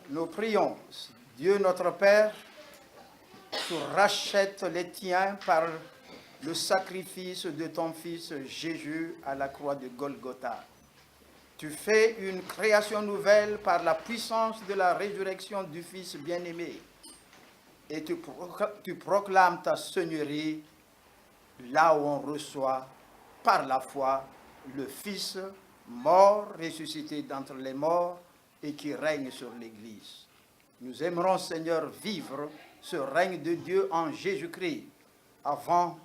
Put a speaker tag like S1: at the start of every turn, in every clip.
S1: Nous prions. Dieu notre Père, tu rachètes les tiens par le sacrifice de ton Fils Jésus à la croix de Golgotha. Tu fais une création nouvelle par la puissance de la résurrection du Fils bien-aimé. Et tu proclames ta seigneurie là où on reçoit par la foi le Fils mort, ressuscité d'entre les morts et qui règne sur l'Église. Nous aimerons, Seigneur, vivre ce règne de Dieu en Jésus-Christ avant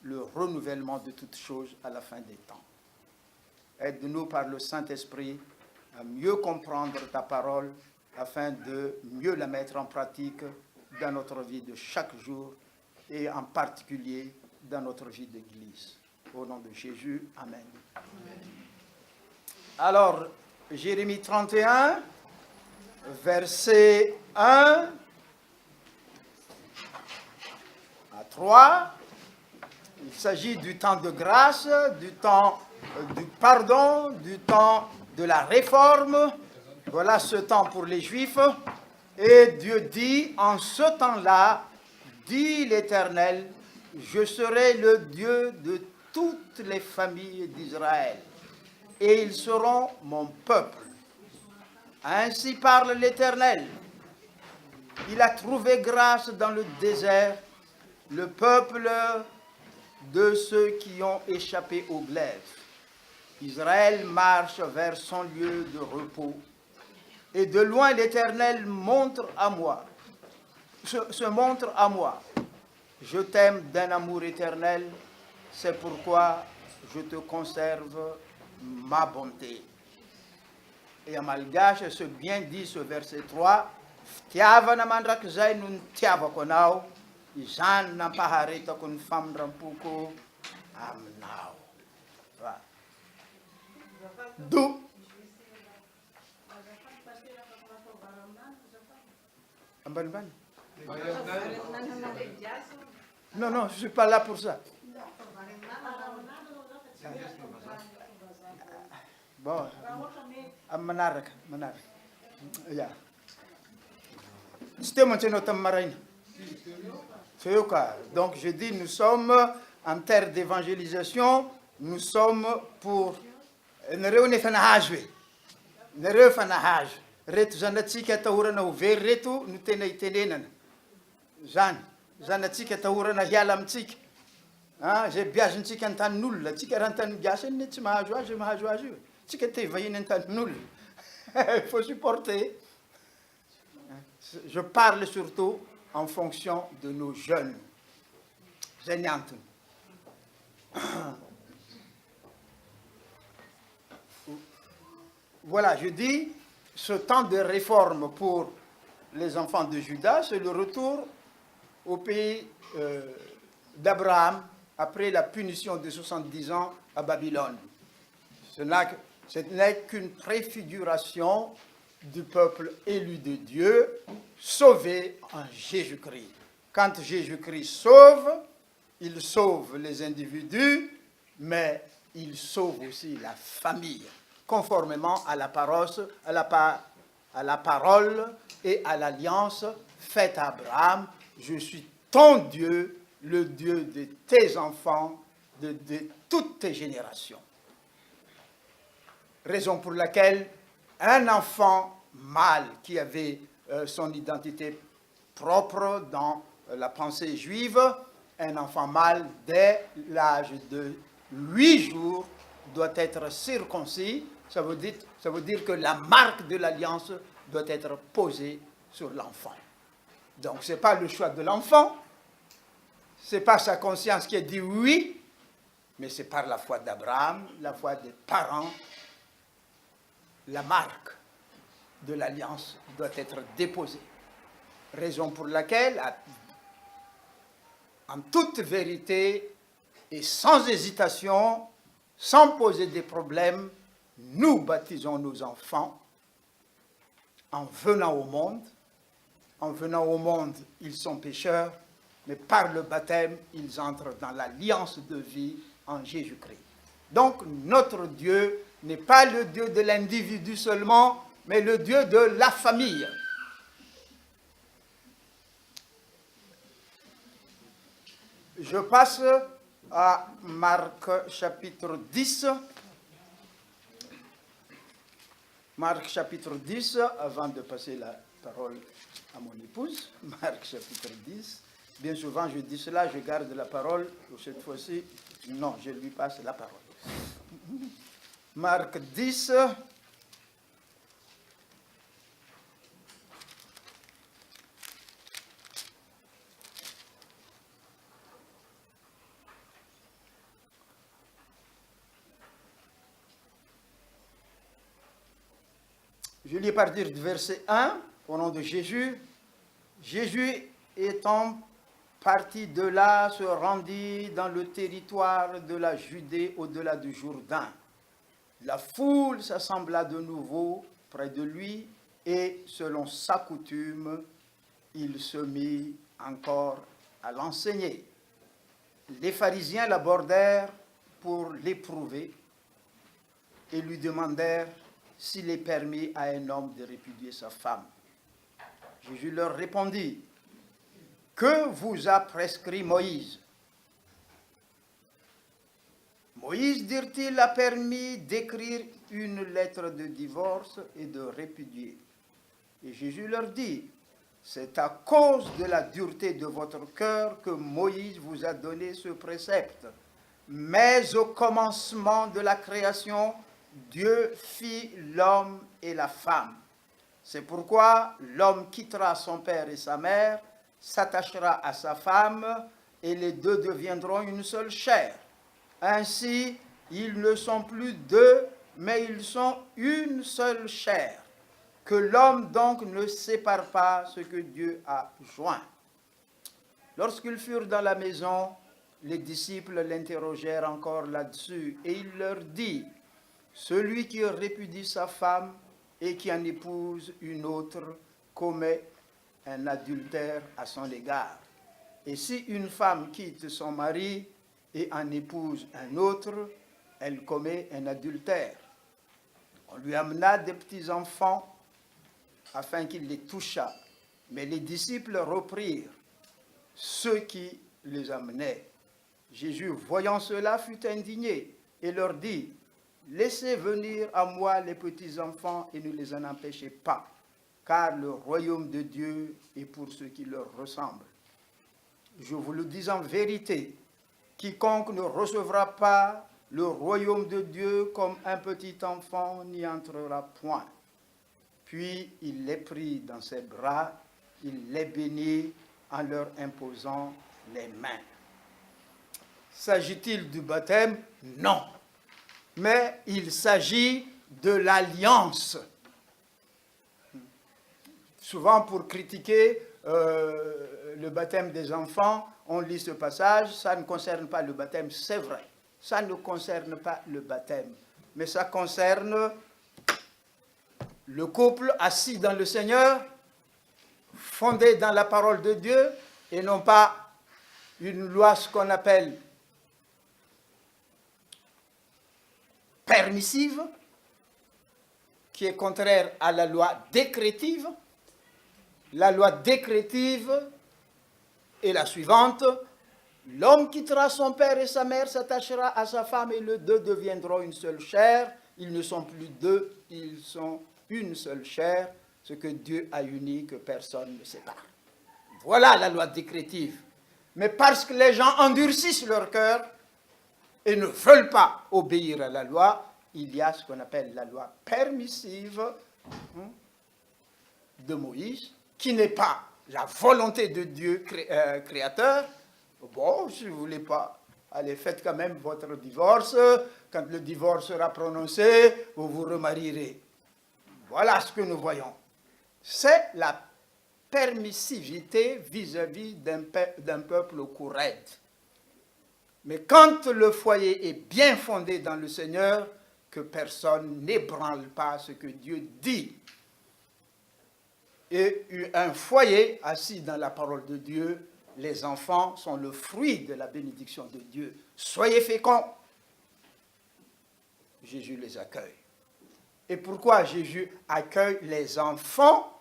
S1: le renouvellement de toutes choses à la fin des temps. Aide-nous par le Saint-Esprit à mieux comprendre ta parole afin de mieux la mettre en pratique dans notre vie de chaque jour et en particulier dans notre vie d'Église. Au nom de Jésus, Amen. Amen. Alors, Jérémie 31, versets 1 à 3. Il s'agit du temps de grâce, du temps du pardon, du temps de la réforme. Voilà ce temps pour les Juifs. Et Dieu dit, en ce temps-là, dit l'Éternel, je serai le Dieu de toutes les familles d'Israël, et ils seront mon peuple. Ainsi parle l'Éternel. Il a trouvé grâce dans le désert, le peuple de ceux qui ont échappé au glaive. Israël marche vers son lieu de repos. Et de loin l'Éternel montre à moi, se montre à moi. Je t'aime d'un amour éternel, c'est pourquoi je te conserve ma bonté. Et en malgache, ce bien dit ce verset 3, Tiava na mandrak zay nun tiava konao, izan na pahareta kun famdrampuko amnao. D'où Non, non, je ne suis pas là pour ça. Bon, Manarak. C'était maintenant Tamarine. Donc je dis, nous sommes en terre d'évangélisation, nous sommes pour reto zanatsika tahorana ho very reto no tena itenenana zany zanatsika tahorana hiala amintsika zay biazontsika antanin'olona tsika raha antany biasa iny tsy mahazo azy io tsika te vahiny antanin'olona il faut supporter. Je parle surtout en fonction de nos jeunes. Zay ny antony. Voilà, je dis, ce temps de réforme pour les enfants de Juda, c'est le retour au pays d'Abraham après la punition de 70 ans à Babylone. Ce n'est qu'une préfiguration du peuple élu de Dieu, sauvé en Jésus-Christ. Quand Jésus-Christ sauve, il sauve les individus, mais il sauve aussi la famille, conformément à la parole et à l'alliance faite à Abraham. Je suis ton Dieu, le Dieu de tes enfants, de toutes tes générations. Raison pour laquelle un enfant mâle qui avait son identité propre dans la pensée juive, un enfant mâle dès l'âge de 8 jours doit être circoncis. Ça veut dire que la marque de l'alliance doit être posée sur l'enfant. Donc ce n'est pas le choix de l'enfant, ce n'est pas sa conscience qui a dit oui, mais c'est par la foi d'Abraham, la foi des parents. La marque de l'alliance doit être déposée. Raison pour laquelle, en toute vérité et sans hésitation, sans poser des problèmes, nous baptisons nos enfants en venant au monde. En venant au monde, ils sont pécheurs, mais par le baptême, ils entrent dans l'alliance de vie en Jésus-Christ. Donc, notre Dieu n'est pas le Dieu de l'individu seulement, mais le Dieu de la famille. Je passe à Marc chapitre 10. Marc chapitre 10, avant de passer la parole à mon épouse. Marc chapitre 10. Bien souvent, je dis cela, je garde la parole. Cette fois-ci, non, je lui passe la parole. Marc 10. Je lis à partir du verset 1, au nom de Jésus. Jésus étant parti de là, se rendit dans le territoire de la Judée au-delà du Jourdain. La foule s'assembla de nouveau près de lui et, selon sa coutume, il se mit encore à l'enseigner. Les pharisiens l'abordèrent pour l'éprouver et lui demandèrent s'il est permis à un homme de répudier sa femme. Jésus leur répondit: que vous a prescrit Moïse? Moïse, dirent-ils, a permis d'écrire une lettre de divorce et de répudier. Et Jésus leur dit: c'est à cause de la dureté de votre cœur que Moïse vous a donné ce précepte. Mais au commencement de la création, Dieu fit l'homme et la femme. C'est pourquoi l'homme quittera son père et sa mère, s'attachera à sa femme, et les deux deviendront une seule chair. Ainsi, ils ne sont plus deux, mais ils sont une seule chair. Que l'homme donc ne sépare pas ce que Dieu a joint. Lorsqu'ils furent dans la maison, les disciples l'interrogèrent encore là-dessus, et il leur dit: celui qui répudie sa femme et qui en épouse une autre commet un adultère à son égard. Et si une femme quitte son mari et en épouse un autre, elle commet un adultère. On lui amena des petits-enfants afin qu'il les touchât. Mais les disciples reprirent ceux qui les amenaient. Jésus, voyant cela, fut indigné et leur dit: laissez venir à moi les petits-enfants et ne les en empêchez pas, car le royaume de Dieu est pour ceux qui leur ressemblent. Je vous le dis en vérité, quiconque ne recevra pas le royaume de Dieu comme un petit enfant n'y entrera point. Puis il les prit dans ses bras, il les bénit en leur imposant les mains. S'agit-il du baptême? Non. Mais il s'agit de l'alliance. Souvent, pour critiquer le baptême des enfants, on lit ce passage, ça ne concerne pas le baptême, c'est vrai. Ça ne concerne pas le baptême, mais ça concerne le couple assis dans le Seigneur, fondé dans la parole de Dieu, et non pas une loi, ce qu'on appelle permissive, qui est contraire à la loi décrétive. La loi décrétive est la suivante: l'homme quittera son père et sa mère, s'attachera à sa femme, et les deux deviendront une seule chair. Ils ne sont plus deux, ils sont une seule chair. Ce que Dieu a uni, que personne ne sépare. Voilà la loi décrétive. Mais parce que les gens endurcissent leur cœur et ne veulent pas obéir à la loi, il y a ce qu'on appelle la loi permissive de Moïse, qui n'est pas la volonté de Dieu créateur. Bon, si vous ne voulez pas, allez, faites quand même votre divorce. Quand le divorce sera prononcé, vous vous remarierez. Voilà ce que nous voyons. C'est la permissivité vis-à-vis d'un peuple au cou raide. Mais quand le foyer est bien fondé dans le Seigneur, que personne n'ébranle pas ce que Dieu dit. Et un foyer assis dans la parole de Dieu, les enfants sont le fruit de la bénédiction de Dieu. Soyez féconds. Jésus les accueille. Et pourquoi Jésus accueille les enfants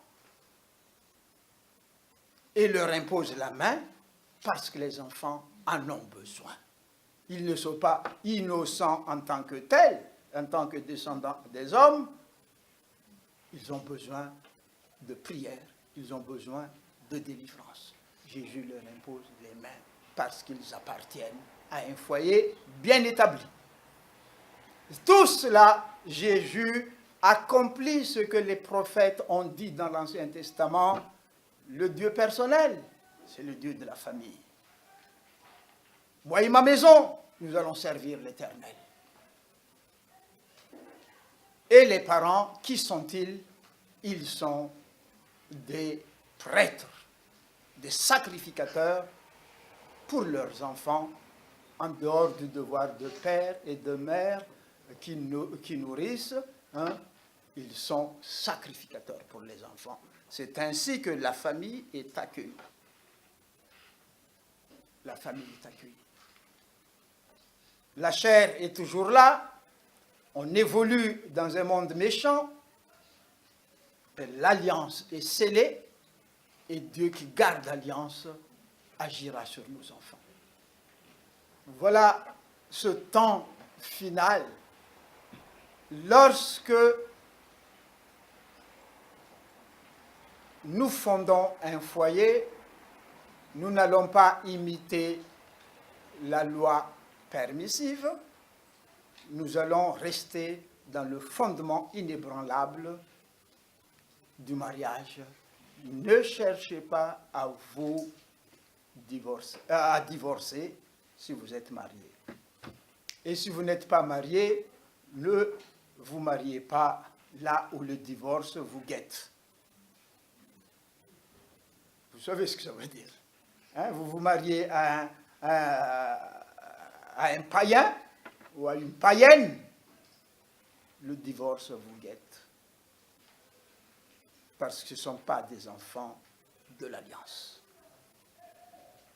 S1: et leur impose la main? Parce que les enfants en ont besoin. Ils ne sont pas innocents en tant que tels, en tant que descendants des hommes. Ils ont besoin de prière, ils ont besoin de délivrance. Jésus leur impose les mains parce qu'ils appartiennent à un foyer bien établi. Tout cela, Jésus accomplit ce que les prophètes ont dit dans l'Ancien Testament. Le Dieu personnel, c'est le Dieu de la famille. Moi et ma maison, nous allons servir l'Éternel. Et les parents, qui sont-ils? Ils sont des prêtres, des sacrificateurs pour leurs enfants, en dehors du devoir de père et de mère qui nourrissent. Ils sont sacrificateurs pour les enfants. C'est ainsi que la famille est accueillie. La famille est accueillie. La chair est toujours là. On évolue dans un monde méchant. L'alliance est scellée et Dieu qui garde l'alliance agira sur nos enfants. Voilà ce temps final. Lorsque nous fondons un foyer, nous n'allons pas imiter la loi permissive, nous allons rester dans le fondement inébranlable du mariage. Ne cherchez pas à vous divorcer si vous êtes marié. Et si vous n'êtes pas marié, ne vous mariez pas là où le divorce vous guette. Vous savez ce que ça veut dire. Vous vous mariez à un païen ou à une païenne, le divorce vous guette. Parce que ce ne sont pas des enfants de l'Alliance.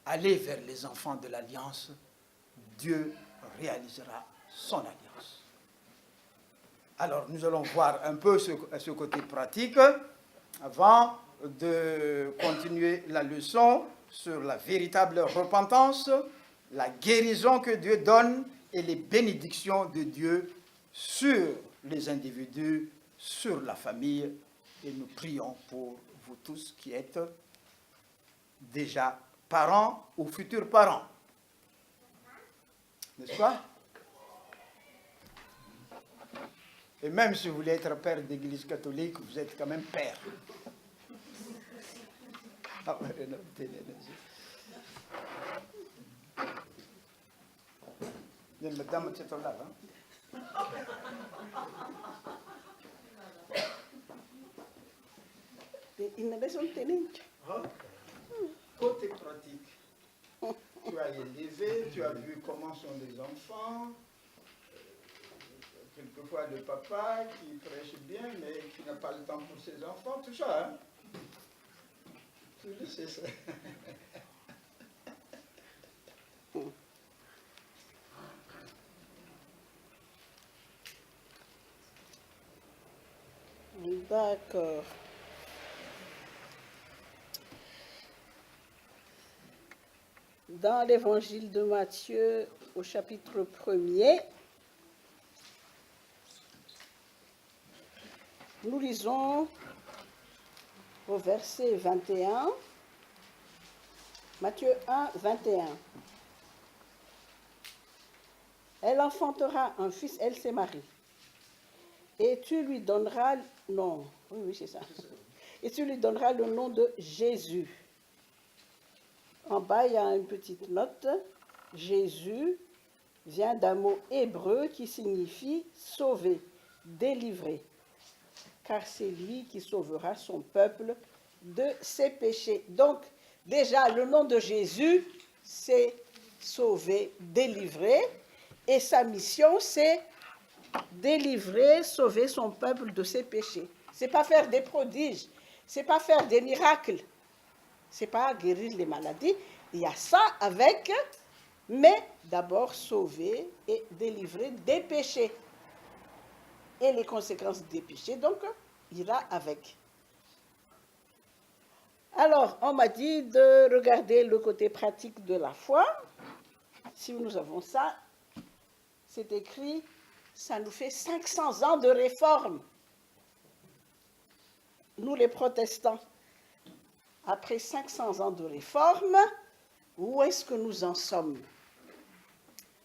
S1: Allez vers les enfants de l'Alliance, Dieu réalisera son Alliance. Alors, nous allons voir un peu ce côté pratique avant de continuer la leçon sur la véritable repentance, la guérison que Dieu donne et les bénédictions de Dieu sur les individus, sur la famille. Et nous prions pour vous tous qui êtes déjà parents ou futurs parents. N'est-ce pas? Et même si vous voulez être père d'église catholique, vous êtes quand même père. Madame, c'est là, Côté pratique, tu as élevé, tu as vu comment sont les enfants, quelquefois le papa qui prêche bien mais qui n'a pas le temps pour ses enfants, tout ça, hein? Tu le sais ça.
S2: D'accord. Dans l'évangile de Matthieu, au chapitre 1er, nous lisons au verset 21, Matthieu 1, 21. Elle enfantera un fils, elle s'est mariée. Et tu lui donneras, non, oui, c'est ça. Et tu lui donneras le nom de Jésus. En bas, il y a une petite note. Jésus vient d'un mot hébreu qui signifie sauver, délivrer. Car c'est lui qui sauvera son peuple de ses péchés. Donc, déjà, le nom de Jésus, c'est sauver, délivrer. Et sa mission, c'est délivrer, sauver son peuple de ses péchés. Ce n'est pas faire des prodiges, ce n'est pas faire des miracles, ce n'est pas guérir les maladies. Il y a ça avec, mais d'abord sauver et délivrer des péchés. Et les conséquences des péchés, donc, ira avec. Alors, on m'a dit de regarder le côté pratique de la foi. si nous avons ça, c'est écrit, ça nous fait 500 ans de réforme. Nous les protestants, après 500 ans de réforme, où est-ce que nous en sommes?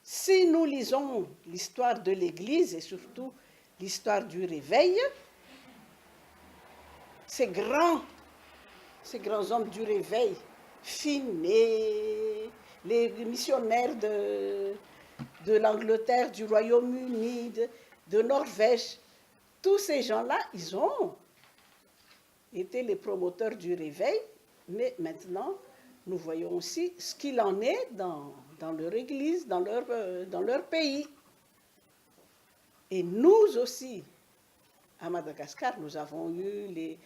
S2: Si nous lisons l'histoire de l'Église et surtout l'histoire du réveil, ces grands hommes du réveil, Finney, les missionnaires de l'Angleterre, du Royaume-Uni, de Norvège, tous ces gens-là, ils ont été les promoteurs du réveil, mais maintenant, nous voyons aussi ce qu'il en est dans leur église, dans leur pays. Et nous aussi, à Madagascar, nous avons eu les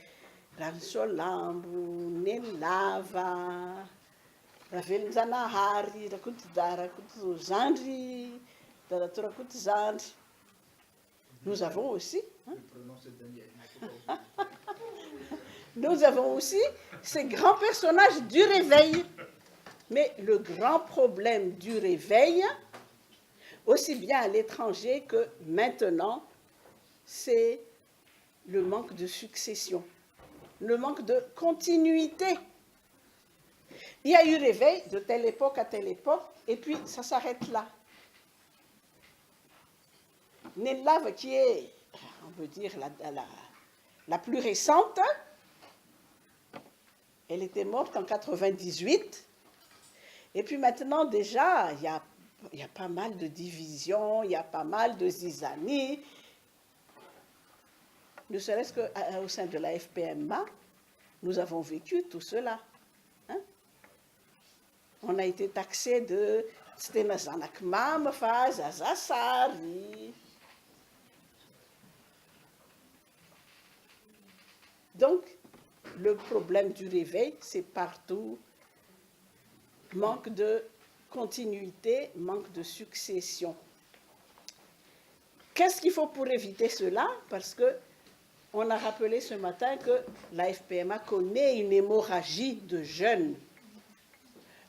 S2: Ransolambu, Nelava, Ravenzanahari, Zandri, Zandri. Nous avons aussi, nous avons aussi ces grands personnages du réveil. Mais le grand problème du réveil, aussi bien à l'étranger que maintenant, c'est le manque de succession, le manque de continuité. Il y a eu réveil de telle époque à telle époque, et puis ça s'arrête là. Nelave, qui est, on peut dire, la plus récente, elle était morte en 98. Et puis maintenant, déjà, il y a pas mal de divisions, il y a pas mal de zizanies. Ne serait-ce qu'au sein de la FPMA, nous avons vécu tout cela. Hein? On a été taxé de Stenazanakmam, Fazazasari. Donc, le problème du réveil, c'est partout. Manque de continuité, manque de succession. Qu'est-ce qu'il faut pour éviter cela? Parce qu'on a rappelé ce matin que la FPMA connaît une hémorragie de jeunes,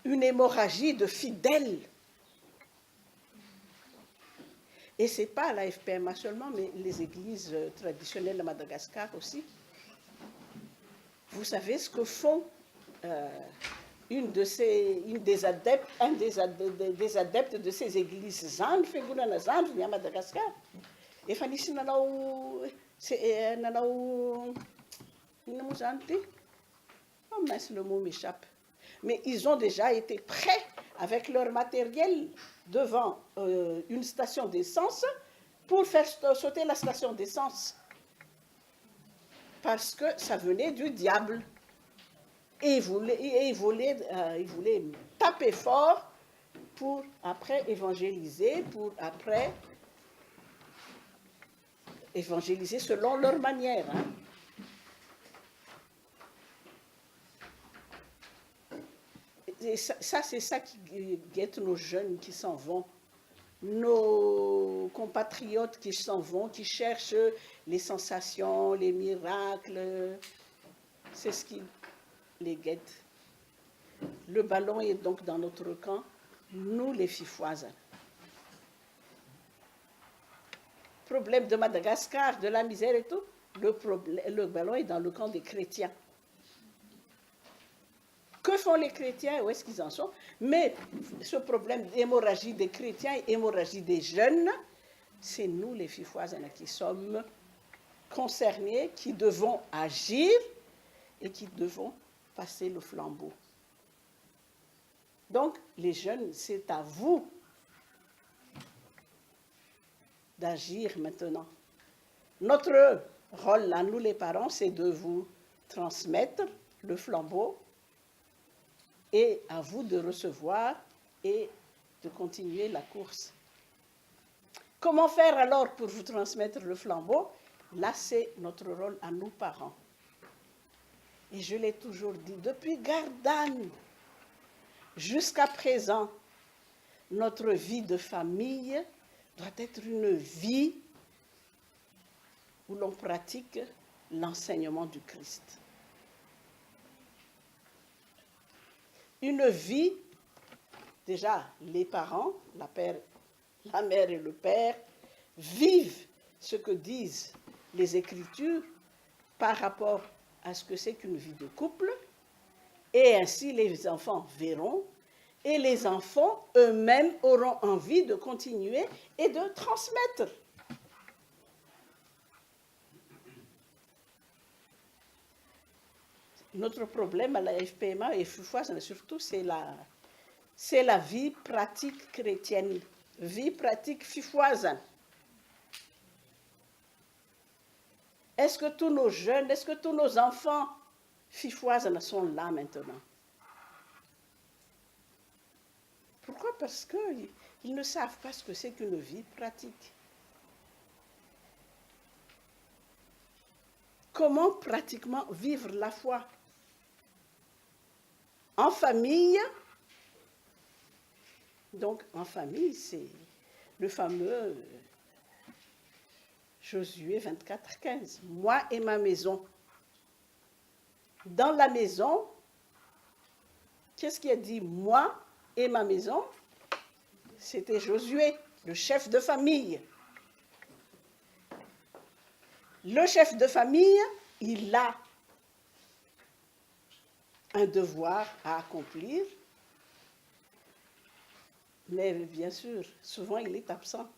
S2: une hémorragie de fidèles. Et ce n'est pas la FPMA seulement, mais les églises traditionnelles de Madagascar aussi. Vous savez ce que font un des adeptes de ces églises Zand, Feguna Zand, à Madagascar. Et Fanny Nanao, oh mince, le mot m'échappe. Mais ils ont déjà été prêts avec leur matériel devant une station d'essence pour faire sauter la station d'essence. Parce que ça venait du diable. Et ils voulaient taper fort pour après évangéliser, selon leur manière. Hein. Et ça, c'est ça qui guette nos jeunes qui s'en vont, nos compatriotes qui s'en vont, qui cherchent les sensations, les miracles. C'est ce qui les guettes. Le ballon est donc dans notre camp, nous les Fifoises. Problème de Madagascar, de la misère et tout, le ballon est dans le camp des chrétiens. Que font les chrétiens? Où est-ce qu'ils en sont? Mais ce problème d'hémorragie des chrétiens et hémorragie des jeunes, c'est nous les Fifoises qui sommes concernés, qui devons agir et qui devons passer le flambeau. Donc, les jeunes, c'est à vous d'agir maintenant. Notre rôle, là, nous les parents, c'est de vous transmettre le flambeau et à vous de recevoir et de continuer la course. Comment faire alors pour vous transmettre le flambeau? Là, c'est notre rôle à nous parents. Et je l'ai toujours dit, depuis Gardanne jusqu'à présent, notre vie de famille doit être une vie où l'on pratique l'enseignement du Christ. Une vie déjà, les parents, la mère et le père, vivent ce que disent les Écritures par rapport à ce que c'est qu'une vie de couple, et ainsi les enfants verront, et les enfants eux-mêmes auront envie de continuer et de transmettre. Notre problème à la FPMA et FUFOIS, surtout, c'est la vie pratique chrétienne, vie pratique fifoise. Est-ce que tous nos jeunes, est-ce que tous nos enfants fifoises sont là maintenant? Pourquoi? Parce qu'ils ne savent pas ce que c'est qu'une vie pratique. Comment pratiquement vivre la foi? En famille, donc en famille, c'est le fameux Josué 24:15. Moi et ma maison. Dans la maison, qu'est-ce qui a dit moi et ma maison? C'était Josué, le chef de famille. Le chef de famille, il a un devoir à accomplir, mais bien sûr, souvent il est absent.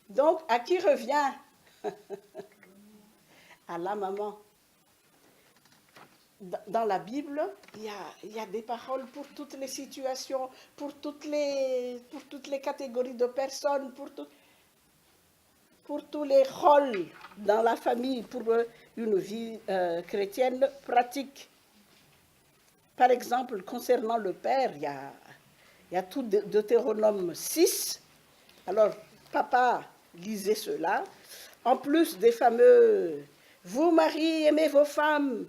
S2: Donc, à qui revient? À la maman. Dans la Bible, il y a des paroles pour toutes les situations, pour toutes les catégories de personnes, pour tous les rôles dans la famille, pour une vie chrétienne pratique. Par exemple, concernant le père, il y a tout Deutéronome 6. Alors, papa lisait cela. En plus des fameux « Vous, maris, aimez vos femmes ».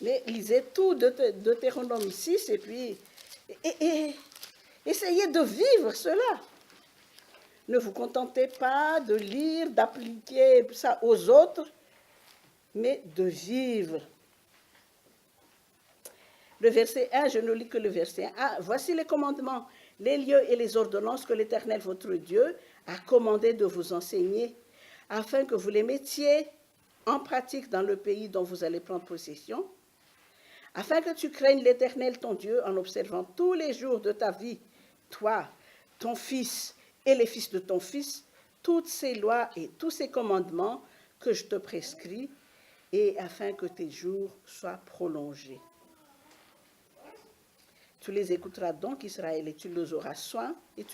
S2: Mais lisez tout Deutéronome 6 et puis essayez de vivre cela. Ne vous contentez pas de lire, d'appliquer ça aux autres, mais de vivre. Le verset 1, je ne lis que le verset 1. Voici les commandements, les lieux et les ordonnances que l'Éternel, votre Dieu, a commandé de vous enseigner, afin que vous les mettiez en pratique dans le pays dont vous allez prendre possession, afin que tu craignes l'Éternel, ton Dieu, en observant tous les jours de ta vie, toi, ton fils et les fils de ton fils, toutes ces lois et tous ces commandements que je te prescris, et afin que tes jours soient prolongés. Tu les écouteras donc, Israël, et tu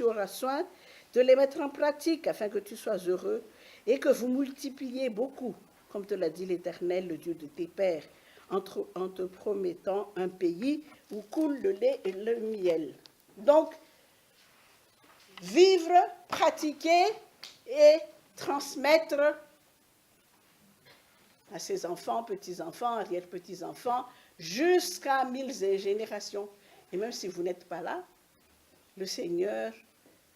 S2: auras soin de les mettre en pratique, afin que tu sois heureux et que vous multipliez beaucoup, comme te l'a dit l'Éternel, le Dieu de tes pères, en te promettant un pays où coule le lait et le miel. Donc, vivre, pratiquer et transmettre à ses enfants, petits-enfants, arrière-petits-enfants, jusqu'à 1000 générations. Et même si vous n'êtes pas là, le Seigneur,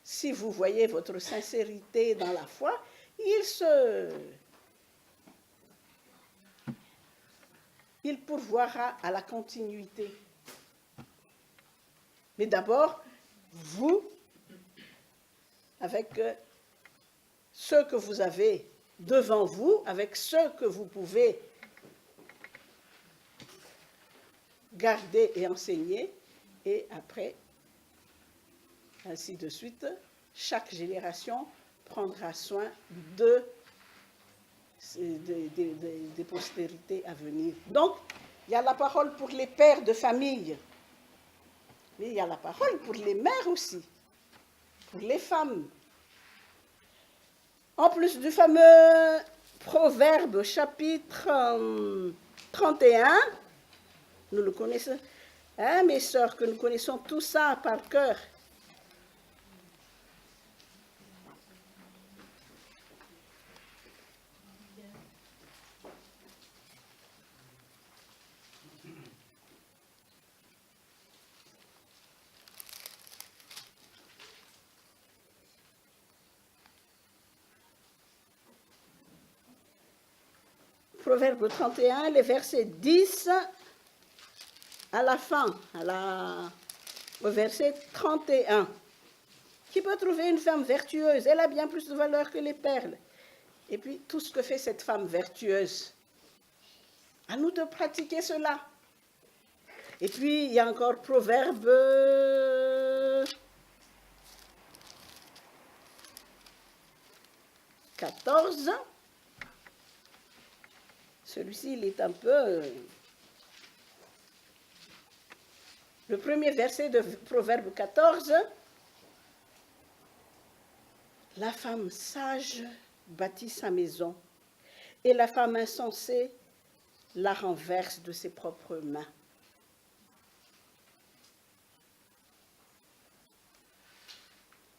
S2: si vous voyez votre sincérité dans la foi, il pourvoira à la continuité. Mais d'abord, vous, avec ce que vous avez devant vous, avec ce que vous pouvez garder et enseigner, et après, ainsi de suite, chaque génération prendra soin des postérités à venir. Donc, il y a la parole pour les pères de famille, mais il y a la parole pour les mères aussi, pour les femmes. En plus du fameux Proverbe chapitre 31, nous le connaissons, hein, mes sœurs, que nous connaissons tout ça par cœur. Proverbe 31, les versets 10 à la fin, au verset 31, qui peut trouver une femme vertueuse? Elle a bien plus de valeur que les perles. Et puis, tout ce que fait cette femme vertueuse. À nous de pratiquer cela. Et puis, il y a encore Proverbe 14. Celui-ci, il est un peu... Le premier verset de Proverbe 14. La femme sage bâtit sa maison, et la femme insensée la renverse de ses propres mains.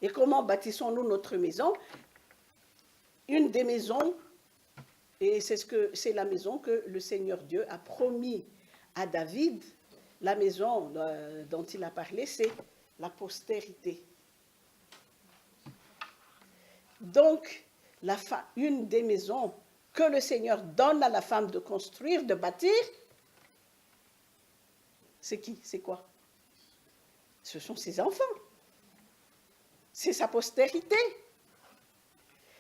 S2: Et comment bâtissons-nous notre maison? Une des maisons, et c'est la maison que le Seigneur Dieu a promis à David, la maison dont il a parlé, c'est la postérité. Donc, une des maisons que le Seigneur donne à la femme de construire, de bâtir, c'est qui? C'est quoi? Ce sont ses enfants. C'est sa postérité.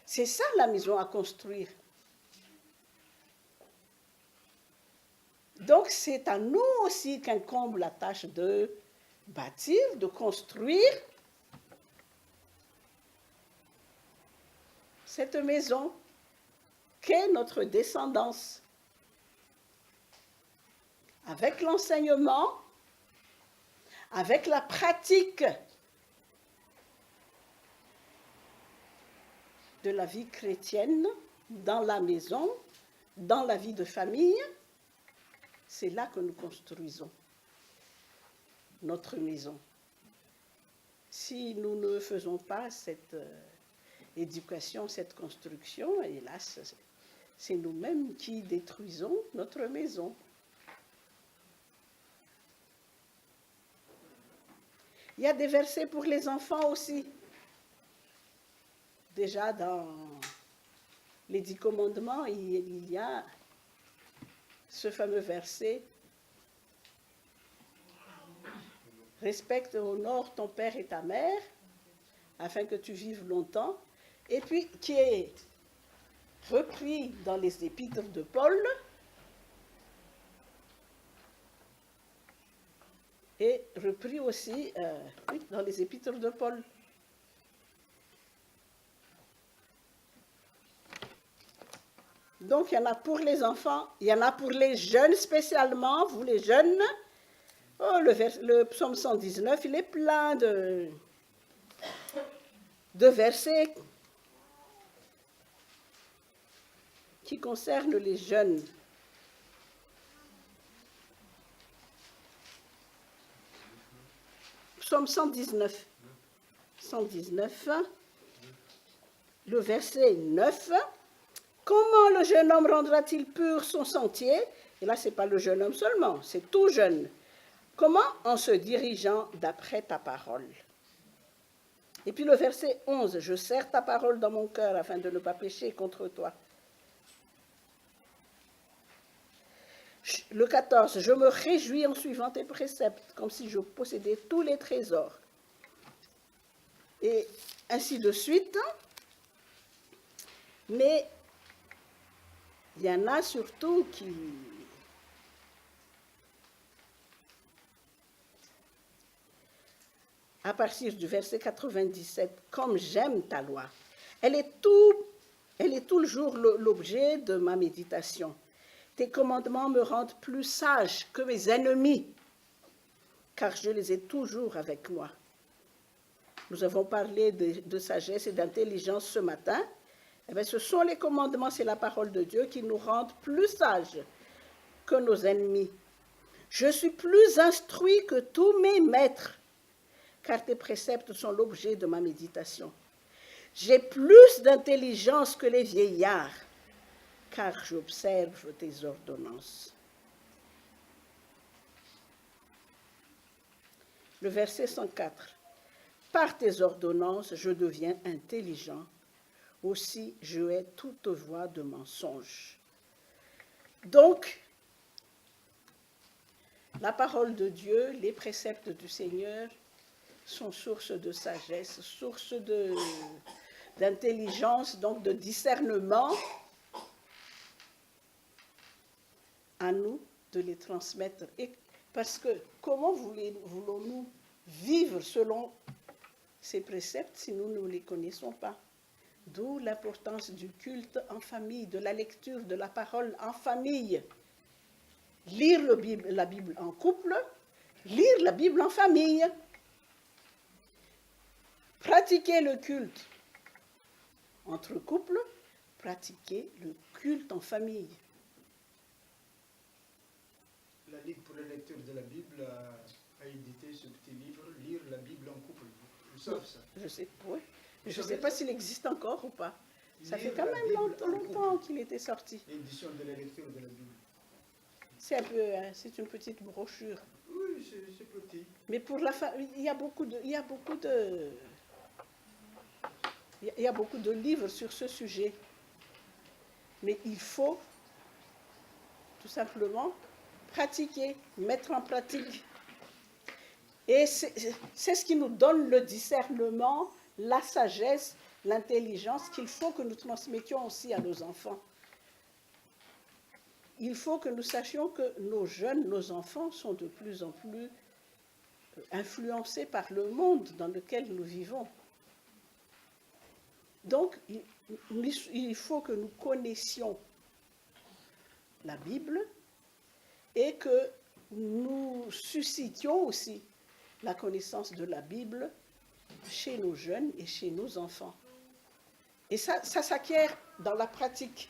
S2: C'est ça la maison à construire. Donc, c'est à nous aussi qu'incombe la tâche de bâtir, de construire cette maison qu'est notre descendance. Avec l'enseignement, avec la pratique de la vie chrétienne dans la maison, dans la vie de famille, c'est là que nous construisons notre maison. Si nous ne faisons pas cette éducation, cette construction, hélas, c'est nous-mêmes qui détruisons notre maison. Il y a des versets pour les enfants aussi. Déjà dans les 10 commandements, il y a ce fameux verset « Respecte et honore ton père et ta mère, afin que tu vives longtemps », et puis qui est repris dans les épîtres de Paul, et repris aussi dans les épîtres de Paul. Donc, il y en a pour les enfants, il y en a pour les jeunes spécialement, vous les jeunes. Oh, le psaume 119, il est plein de versets qui concernent les jeunes. Psaume 119. 119, le verset 9. Comment le jeune homme rendra-t-il pur son sentier? Et là, ce n'est pas le jeune homme seulement, c'est tout jeune. Comment? En se dirigeant d'après ta parole. Et puis le verset 11, je serre ta parole dans mon cœur afin de ne pas pécher contre toi. Le 14, je me réjouis en suivant tes préceptes, comme si je possédais tous les trésors. Et ainsi de suite. Mais il y en a surtout qui... À partir du verset 97, comme j'aime ta loi, elle est tout le jour l'objet de ma méditation. Tes commandements me rendent plus sage que mes ennemis, car je les ai toujours avec moi. Nous avons parlé de sagesse et d'intelligence ce matin. Eh bien, ce sont les commandements, c'est la parole de Dieu qui nous rendent plus sages que nos ennemis. Je suis plus instruit que tous mes maîtres, car tes préceptes sont l'objet de ma méditation. J'ai plus d'intelligence que les vieillards, car j'observe tes ordonnances. Le verset 104. Par tes ordonnances, je deviens intelligent. Aussi, je hais toute voix de mensonge. Donc, La parole de Dieu, les préceptes du Seigneur sont source de sagesse, source d'intelligence, donc de discernement. À nous de les transmettre. Et parce que comment voulons-nous vivre selon ces préceptes si nous ne les connaissons pas? D'où l'importance du culte en famille, de la lecture de la parole en famille. Lire la Bible en couple, lire la Bible en famille. Pratiquer le culte entre couples, pratiquer le culte en famille.
S1: La Ligue pour la lecture de la Bible a édité ce petit livre, Lire la Bible en couple. Vous savez ça?
S2: Je sais, oui. Je ne sais pas s'il existe encore ou pas. Ça fait
S1: Lire
S2: quand
S1: la
S2: même
S1: Bible
S2: longtemps qu'il était sorti.
S1: Édition de la lecture de la Bible.
S2: C'est un peu, c'est une petite brochure.
S1: Oui, c'est petit.
S2: Mais pour la famille, il y a beaucoup de livres sur ce sujet. Mais il faut tout simplement pratiquer, mettre en pratique. Et c'est ce qui nous donne le discernement, la sagesse, l'intelligence qu'il faut que nous transmettions aussi à nos enfants. Il faut que nous sachions que nos jeunes, nos enfants sont de plus en plus influencés par le monde dans lequel nous vivons. Donc, il faut que nous connaissions la Bible et que nous suscitions aussi la connaissance de la Bible chez nos jeunes et chez nos enfants. Et ça s'acquiert dans la pratique.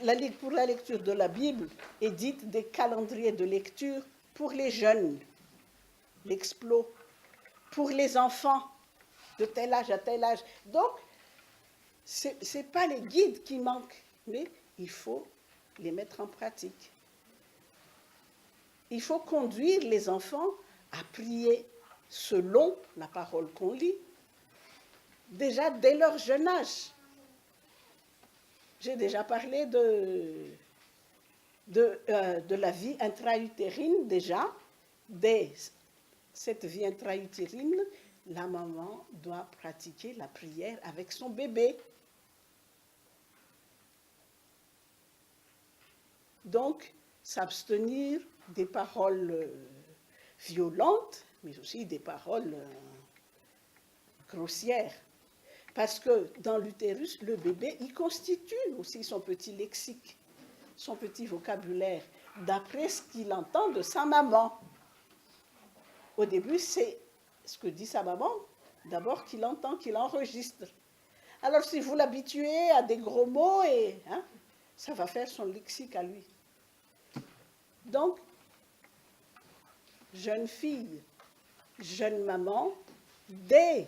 S2: La Ligue pour la lecture de la Bible édite des calendriers de lecture pour les jeunes, l'Explo, pour les enfants de tel âge à tel âge. Donc, ce n'est pas les guides qui manquent, mais il faut les mettre en pratique. Il faut conduire les enfants à prier selon la parole qu'on lit, déjà dès leur jeune âge. J'ai déjà parlé de la vie intra-utérine déjà. Dès cette vie intra-utérine, la maman doit pratiquer la prière avec son bébé. Donc, s'abstenir des paroles violentes, mais aussi des paroles grossières. Parce que dans l'utérus, le bébé, il constitue aussi son petit lexique, son petit vocabulaire, d'après ce qu'il entend de sa maman. Au début, c'est ce que dit sa maman, d'abord qu'il entend, qu'il enregistre. Alors, si vous l'habituez à des gros mots, ça va faire son lexique à lui. Donc, jeune fille, jeune maman, dès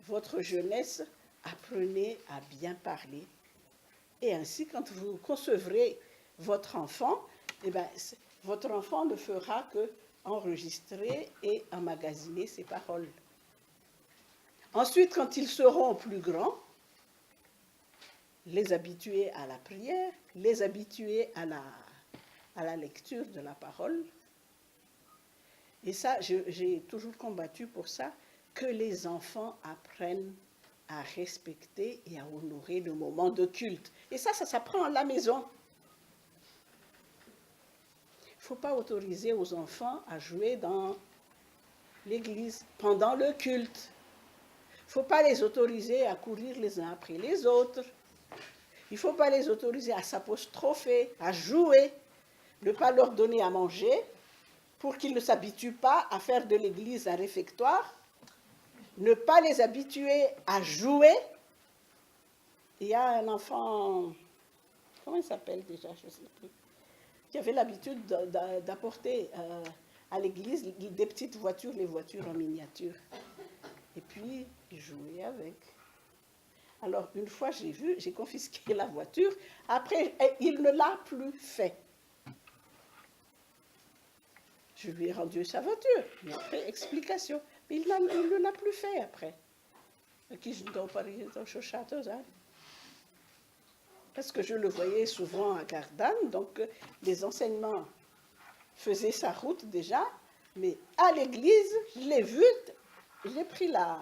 S2: votre jeunesse, apprenez à bien parler. Et ainsi, quand vous concevrez votre enfant, votre enfant ne fera que enregistrer et emmagasiner ses paroles. Ensuite, quand ils seront plus grands, les habituer à la prière, les habituer à la lecture de la parole. Et ça, j'ai toujours combattu pour ça, que les enfants apprennent à respecter et à honorer le moment de culte. Et ça s'apprend à la maison. Il ne faut pas autoriser aux enfants à jouer dans l'église pendant le culte. Il ne faut pas les autoriser à courir les uns après les autres. Il ne faut pas les autoriser à s'apostropher, à jouer, ne pas leur donner à manger pour qu'ils ne s'habituent pas à faire de l'église un réfectoire. Ne pas les habituer à jouer. Il y a un enfant, comment il s'appelle déjà, je ne sais plus, qui avait l'habitude d'apporter à l'église des petites voitures, les voitures en miniature. Et puis, il jouait avec. Alors, une fois, j'ai confisqué la voiture. Après, il ne l'a plus fait. Je lui ai rendu sa voiture. Mais après, explication. Mais il ne l'a plus fait après. Aqui não estão para o chato, já. parce que je le voyais souvent à Gardanne, donc les enseignements faisaient sa route déjà, mais à l'église, je l'ai vu, j'ai pris la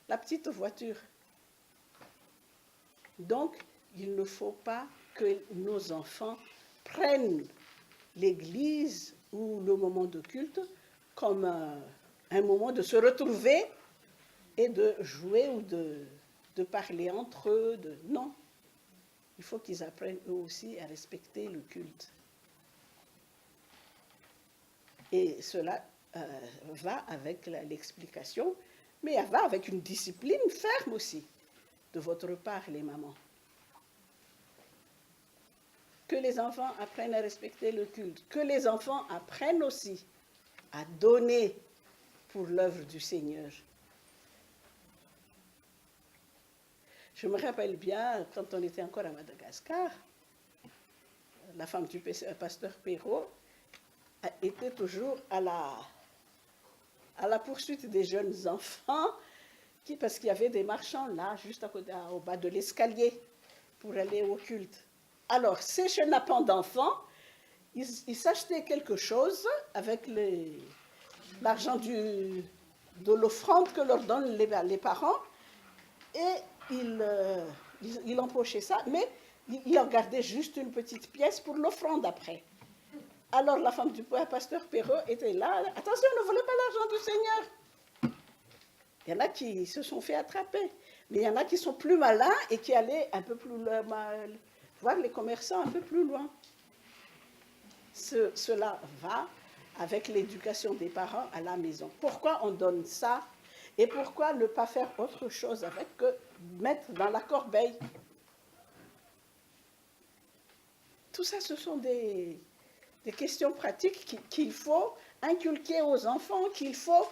S2: petite voiture. Donc, il ne faut pas que nos enfants prennent l'église ou le moment de culte comme un moment de se retrouver et de jouer ou de parler entre eux. Non, il faut qu'ils apprennent eux aussi à respecter le culte. Et cela va avec l'explication, mais elle va avec une discipline ferme aussi de votre part, les mamans. Que les enfants apprennent à respecter le culte, que les enfants apprennent aussi à donner pour l'œuvre du Seigneur. Je me rappelle bien, quand on était encore à Madagascar, la femme du pasteur Perrault était toujours à la poursuite des jeunes enfants, parce qu'il y avait des marchands là, juste à côté, au bas de l'escalier, pour aller au culte. Alors, ces chenapans d'enfants, ils s'achetaient quelque chose avec l'argent de l'offrande que leur donnent les parents, et ils empochaient ça, mais ils en gardaient juste une petite pièce pour l'offrande après. Alors la femme du pasteur Perrault était là, attention, ne volez pas l'argent du Seigneur. Il y en a qui se sont fait attraper, mais il y en a qui sont plus malins et qui allaient un peu plus voir les commerçants un peu plus loin. Cela va avec l'éducation des parents à la maison. Pourquoi on donne ça et pourquoi ne pas faire autre chose avec que mettre dans la corbeille? Tout ça, ce sont des questions pratiques qu'il faut inculquer aux enfants, qu'il faut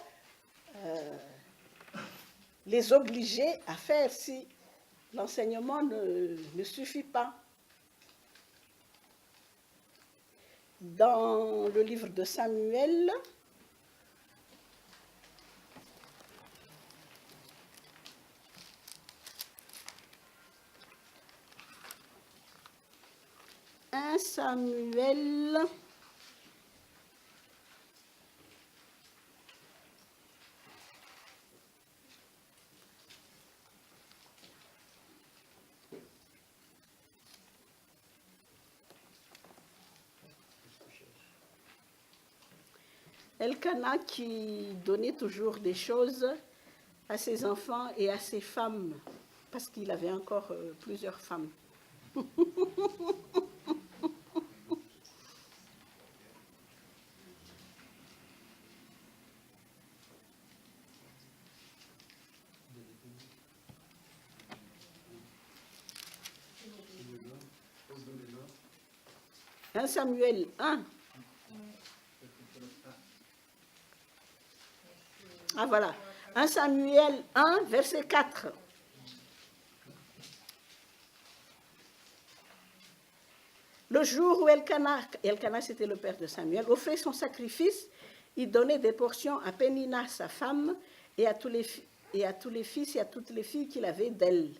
S2: les obliger à faire si l'enseignement ne suffit pas. Dans le livre de Samuel, Samuel, Elkana qui donnait toujours des choses à ses enfants et à ses femmes, parce qu'il avait encore plusieurs femmes. Samuel 1. Ah voilà, 1 Samuel 1, verset 4. Le jour où Elkana c'était le père de Samuel, offrait son sacrifice, il donnait des portions à Pénina, sa femme, et à tous les fils et à toutes les filles qu'il avait d'elle.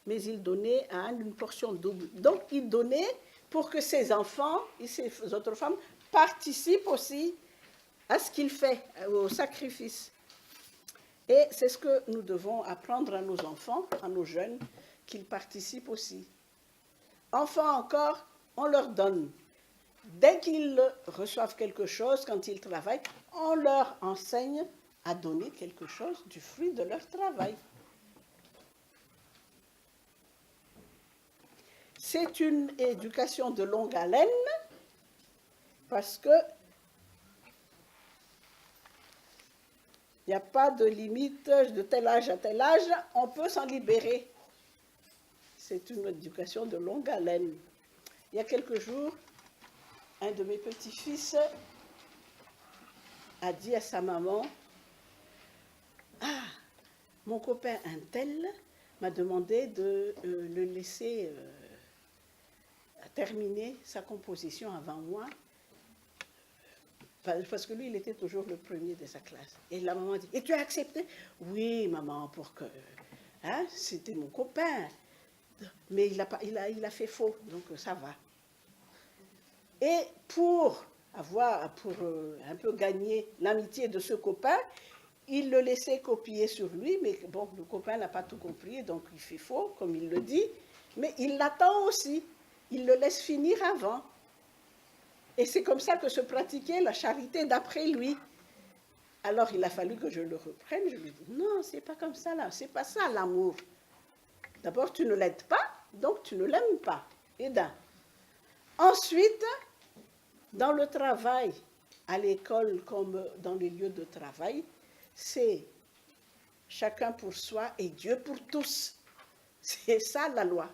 S2: Mais il donnait à Anne une portion double. Donc il donnait pour que ses enfants et ses autres femmes participent aussi à ce qu'il fait, au sacrifice. Et c'est ce que nous devons apprendre à nos enfants, à nos jeunes, qu'ils participent aussi. Enfants encore, on leur donne. Dès qu'ils reçoivent quelque chose, quand ils travaillent, on leur enseigne à donner quelque chose du fruit de leur travail. C'est une éducation de longue haleine, parce que il n'y a pas de limite de tel âge à tel âge, on peut s'en libérer. C'est une éducation de longue haleine. Il y a quelques jours, un de mes petits-fils a dit à sa maman, « Ah, mon copain un tel m'a demandé de le laisser terminer sa composition avant moi, parce que lui, il était toujours le premier de sa classe. » Et la maman dit, « Et tu as accepté ?»« Oui, maman, pour que... Hein, c'était mon copain. » Mais il a fait faux, donc ça va. Et pour un peu gagner l'amitié de ce copain, il le laissait copier sur lui, mais bon, le copain n'a pas tout compris, donc il fait faux, comme il le dit, mais il l'attend aussi, il le laisse finir avant. Et c'est comme ça que se pratiquait la charité d'après lui. Alors il a fallu que je le reprenne, je lui dis, non, c'est pas comme ça là, c'est pas ça l'amour. D'abord, tu ne l'aides pas, donc tu ne l'aimes pas. Et d'un. Ensuite, dans le travail, à l'école comme dans les lieux de travail, c'est chacun pour soi et Dieu pour tous. C'est ça la loi.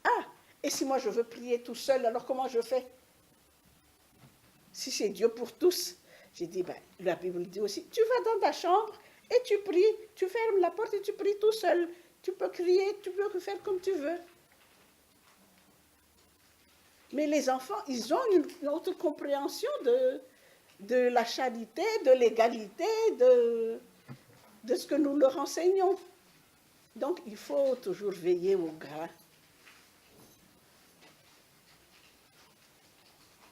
S2: Ah, et si moi je veux prier tout seul, alors comment je fais? Si c'est Dieu pour tous, j'ai dit, ben, la Bible dit aussi, tu vas dans ta chambre et tu pries, tu fermes la porte et tu pries tout seul. Tu peux crier, tu peux faire comme tu veux. Mais les enfants, ils ont une autre compréhension de la charité, de l'égalité, de ce que nous leur enseignons. Donc, il faut toujours veiller au grain.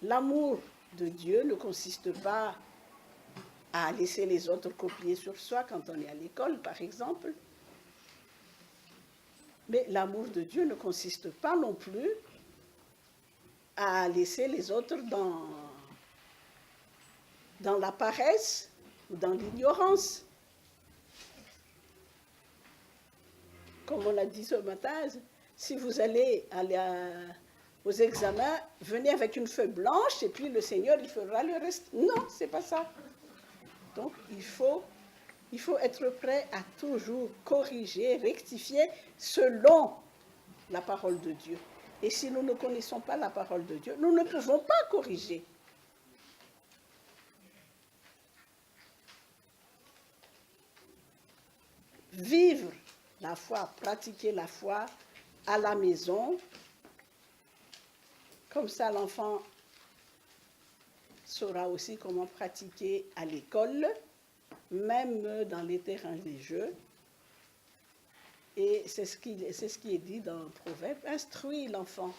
S2: L'amour de Dieu ne consiste pas à laisser les autres copier sur soi quand on est à l'école, par exemple. Mais l'amour de Dieu ne consiste pas non plus à laisser les autres dans la paresse ou dans l'ignorance. Comme on l'a dit ce matin, si vous allez aux examens, venez avec une feuille blanche et puis le Seigneur, il fera le reste. Non, c'est pas ça. Donc, il faut être prêt à toujours corriger, rectifier selon la parole de Dieu. Et si nous ne connaissons pas la parole de Dieu, nous ne pouvons pas corriger. Vivre la foi, pratiquer la foi à la maison, comme ça l'enfant saura aussi comment pratiquer à l'école, même dans les terrains des jeux. Et c'est ce qui est dit dans le Proverbe, instruis l'enfant.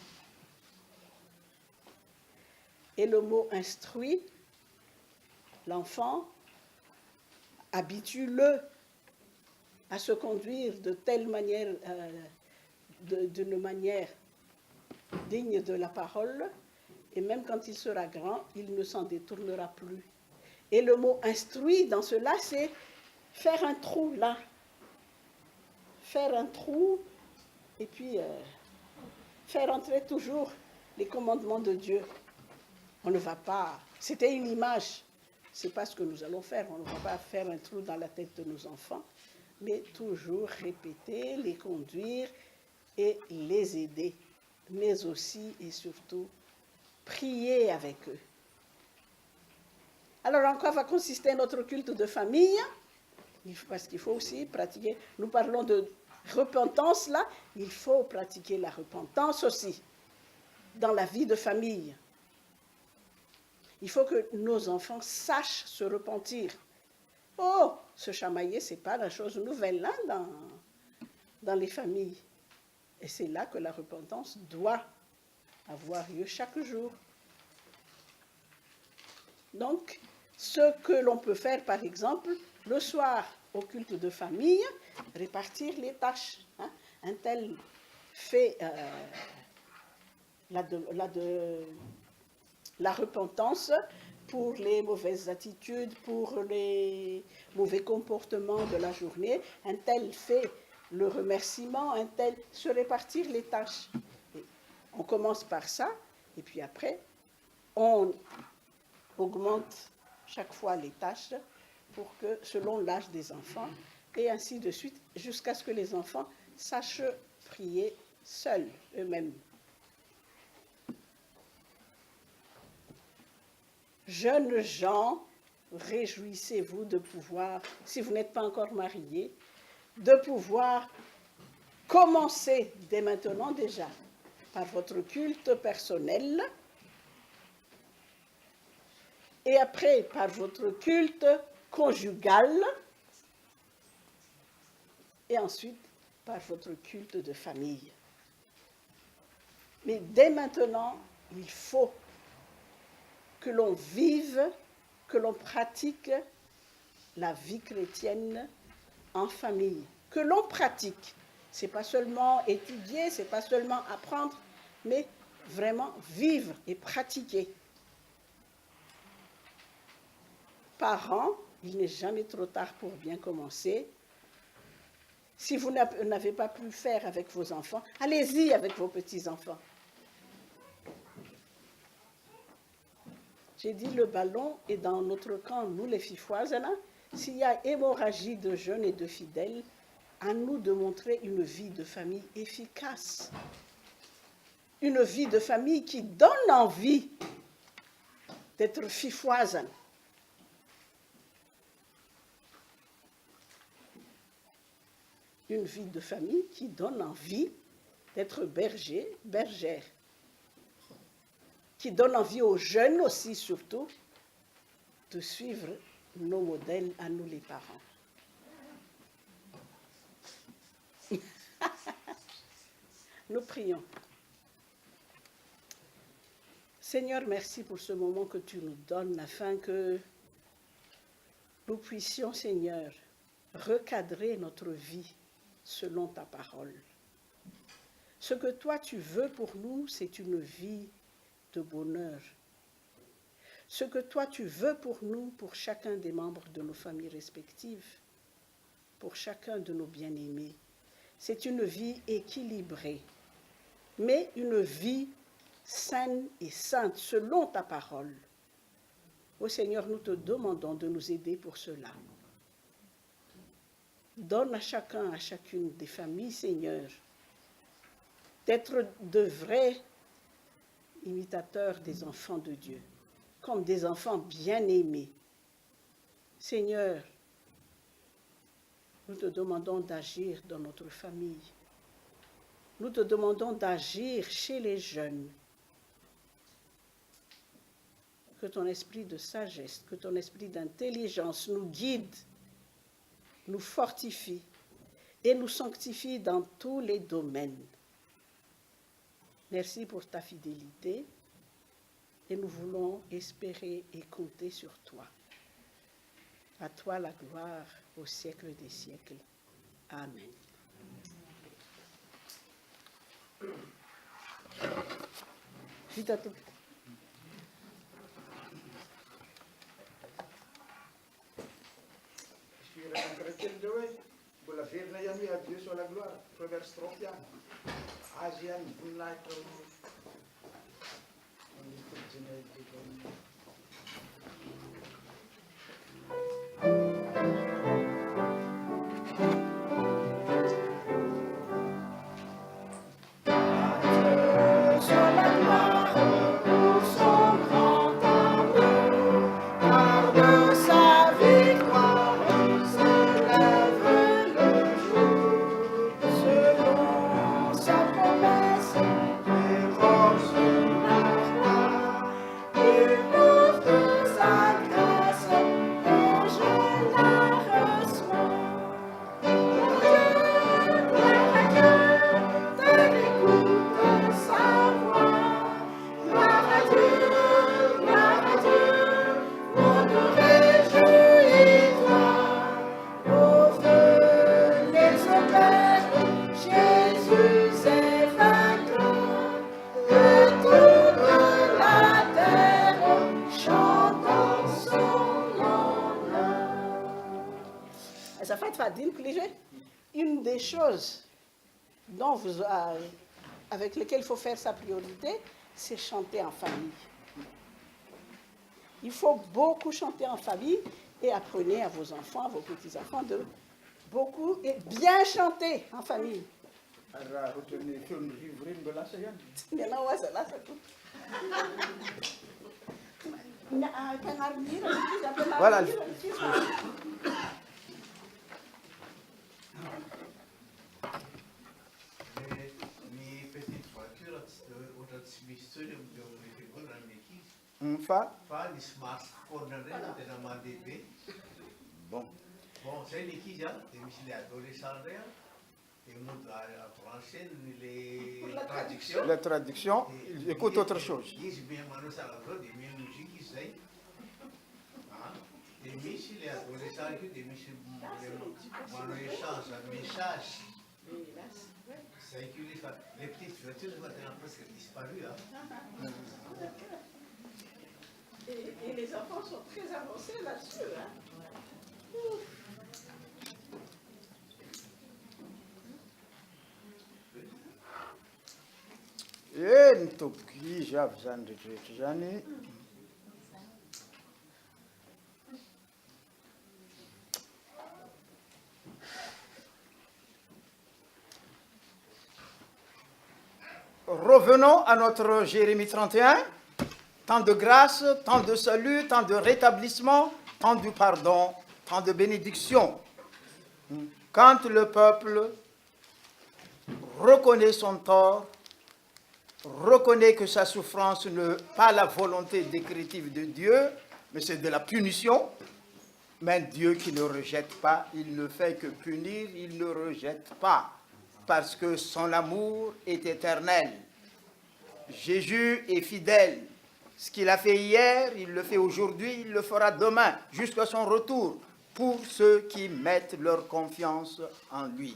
S2: Et le mot instruit, l'enfant, habitue-le à se conduire de telle manière, d'une manière digne de la parole, et même quand il sera grand, il ne s'en détournera plus. Et le mot instruit dans cela, c'est faire un trou là. Faire un trou et puis faire entrer toujours les commandements de Dieu. On ne va pas, c'était une image, c'est pas ce que nous allons faire, on ne va pas faire un trou dans la tête de nos enfants, mais toujours répéter, les conduire et les aider, mais aussi et surtout prier avec eux. Alors en quoi va consister notre culte de famille? Parce qu'il faut aussi pratiquer, nous parlons de repentance là, il faut pratiquer la repentance aussi dans la vie de famille. Il faut que nos enfants sachent se repentir. Oh, se chamailler, ce n'est pas la chose nouvelle hein, dans les familles. Et c'est là que la repentance doit avoir lieu chaque jour. Donc, ce que l'on peut faire, par exemple, le soir, au culte de famille, répartir les tâches. Hein. Un tel fait la repentance pour les mauvaises attitudes, pour les mauvais comportements de la journée. Un tel fait le remerciement, un tel se répartir les tâches. Et on commence par ça, et puis après, on augmente chaque fois les tâches pour que, selon l'âge des enfants, et ainsi de suite, jusqu'à ce que les enfants sachent prier seuls, eux-mêmes. Jeunes gens, réjouissez-vous de pouvoir, si vous n'êtes pas encore mariés, de pouvoir commencer dès maintenant déjà par votre culte personnel et après par votre culte conjugal et ensuite par votre culte de famille. Mais dès maintenant, il faut que l'on vive, que l'on pratique la vie chrétienne en famille. Que l'on pratique. Ce n'est pas seulement étudier, ce n'est pas seulement apprendre, mais vraiment vivre et pratiquer. Parents, il n'est jamais trop tard pour bien commencer. Si vous n'avez pas pu faire avec vos enfants, allez-y avec vos petits-enfants. J'ai dit le ballon est dans notre camp, nous les fifoises. S'il y a hémorragie de jeunes et de fidèles, à nous de montrer une vie de famille efficace. Une vie de famille qui donne envie d'être fifoise. Une vie de famille qui donne envie d'être berger, bergère. Qui donne envie aux jeunes aussi, surtout, de suivre nos modèles à nous les parents. Nous prions. Seigneur, merci pour ce moment que tu nous donnes afin que nous puissions, Seigneur, recadrer notre vie selon ta parole. Ce que toi tu veux pour nous, c'est une vie de bonheur. Ce que toi tu veux pour nous, pour chacun des membres de nos familles respectives, pour chacun de nos bien-aimés, c'est une vie équilibrée, mais une vie saine et sainte selon ta parole. Ô Seigneur, nous te demandons de nous aider pour cela. Donne à chacun, à chacune des familles, Seigneur, d'être de vrais imitateurs des enfants de Dieu, comme des enfants bien-aimés. Seigneur, nous te demandons d'agir dans notre famille. Nous te demandons d'agir chez les jeunes. Que ton esprit de sagesse, que ton esprit d'intelligence nous guide, nous fortifie et nous sanctifie dans tous les domaines. Merci pour ta fidélité et nous voulons espérer et compter sur toi. À toi la gloire au siècle des siècles. Amen. Vite à toi.
S1: Pour la Virnayami à Dieu soit la gloire. Proverbe Strophia. Asian, Bunlai,
S2: Une des choses dont avec lesquelles il faut faire sa priorité, c'est chanter en famille. Il faut beaucoup chanter en famille et apprenez à vos enfants, à vos petits-enfants de beaucoup et bien chanter en famille.
S1: Voilà. Bon.
S3: Bon, c'est les qui, hein, les adolescents, et nous, français, les
S1: La traduction, il écoute autre chose.
S2: Et les enfants sont très avancés là-dessus. Hein?
S1: Revenons à notre Jérémie 31. Temps de grâce, temps de salut, temps de rétablissement, temps du pardon, temps de bénédiction. Quand le peuple reconnaît son tort, reconnaît que sa souffrance n'est pas la volonté décrétive de Dieu, mais c'est de la punition. Mais Dieu qui ne rejette pas, il ne fait que punir, il ne rejette pas, parce que son amour est éternel. Jésus est fidèle. Ce qu'il a fait hier, il le fait aujourd'hui, il le fera demain, jusqu'à son retour, pour ceux qui mettent leur confiance en lui.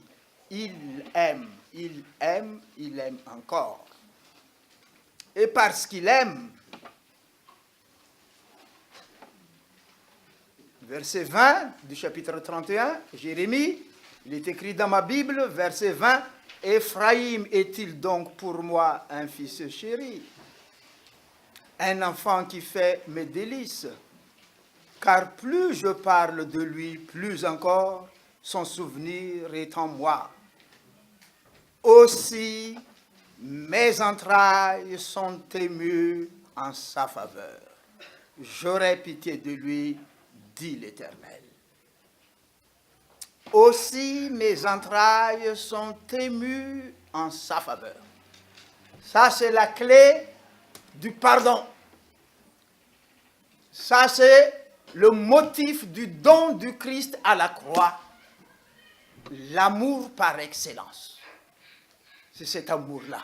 S1: Il aime, il aime, il aime encore. Et parce qu'il aime, verset 20 du chapitre 31, Jérémie, il est écrit dans ma Bible, verset 20, « Éphraïm est-il donc pour moi un fils chéri, un enfant qui fait mes délices, car plus je parle de lui, plus encore son souvenir est en moi. Aussi mes entrailles sont émues en sa faveur. J'aurai pitié de lui, dit l'Éternel. Aussi mes entrailles sont émues en sa faveur. » Ça, c'est la clé du pardon. Ça, c'est le motif du don du Christ à la croix. L'amour par excellence. C'est cet amour-là.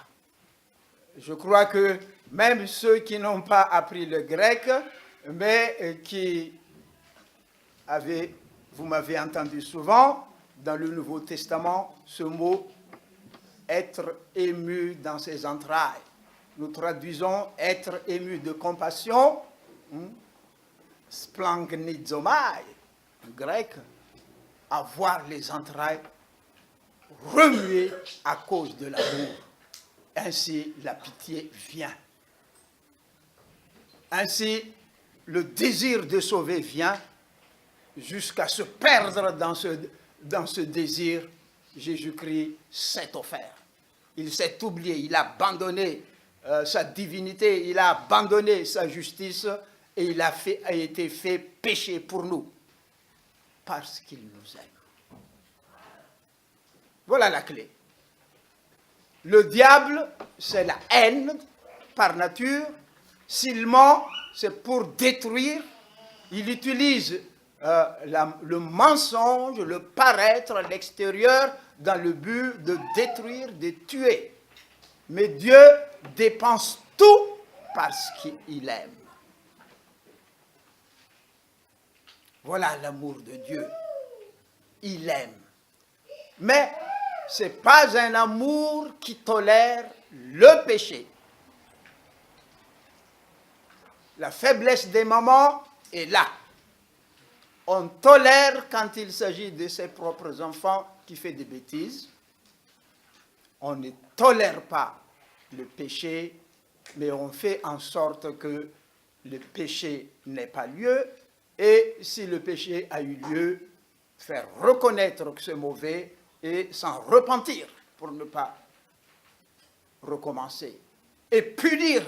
S1: Je crois que même ceux qui n'ont pas appris le grec, mais qui avaient, vous m'avez entendu souvent, dans le Nouveau Testament, ce mot « être ému dans ses entrailles ». Nous traduisons « être ému de compassion », splanghnizomai, en grec, avoir les entrailles remuées à cause de l'amour. Ainsi, la pitié vient. Ainsi, le désir de sauver vient jusqu'à se perdre dans ce désir. Jésus-Christ s'est offert. Il s'est oublié, il a abandonné sa divinité, il a abandonné sa justice et il a été fait péché pour nous parce qu'il nous aime. Voilà la clé. Le diable, c'est la haine par nature. S'il ment, c'est pour détruire. Il utilise le mensonge, le paraître à l'extérieur dans le but de détruire, de tuer. Mais Dieu dépense tout parce qu'il aime. Voilà l'amour de Dieu. Il aime. Mais ce n'est pas un amour qui tolère le péché. La faiblesse des mamans est là. On tolère quand il s'agit de ses propres enfants qui font des bêtises. On ne tolère pas le péché, mais on fait en sorte que le péché n'ait pas lieu. Et si le péché a eu lieu, faire reconnaître que c'est mauvais et s'en repentir pour ne pas recommencer. Et punir,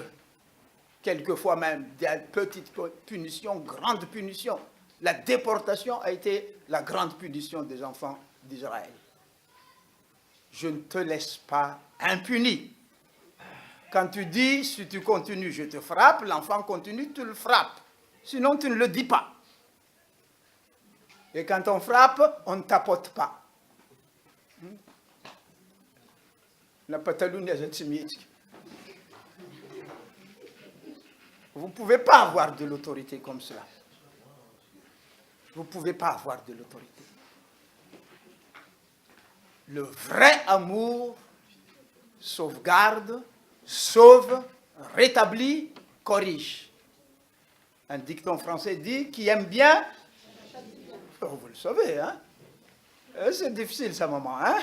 S1: quelquefois même, des petites punitions, grandes punitions. La déportation a été la grande punition des enfants d'Israël. Je ne te laisse pas impuni. Quand tu dis, si tu continues, je te frappe, l'enfant continue, tu le frappes. Sinon, tu ne le dis pas. Et quand on frappe, on ne tapote pas. na Patalunia Zetsimitsky. Vous ne pouvez pas avoir de l'autorité comme cela. Vous ne pouvez pas avoir de l'autorité. Le vrai amour sauvegarde, sauve, rétablit, corrige. Un dicton français dit qui aime bien, oh, vous le savez, hein? C'est difficile ça, maman, hein?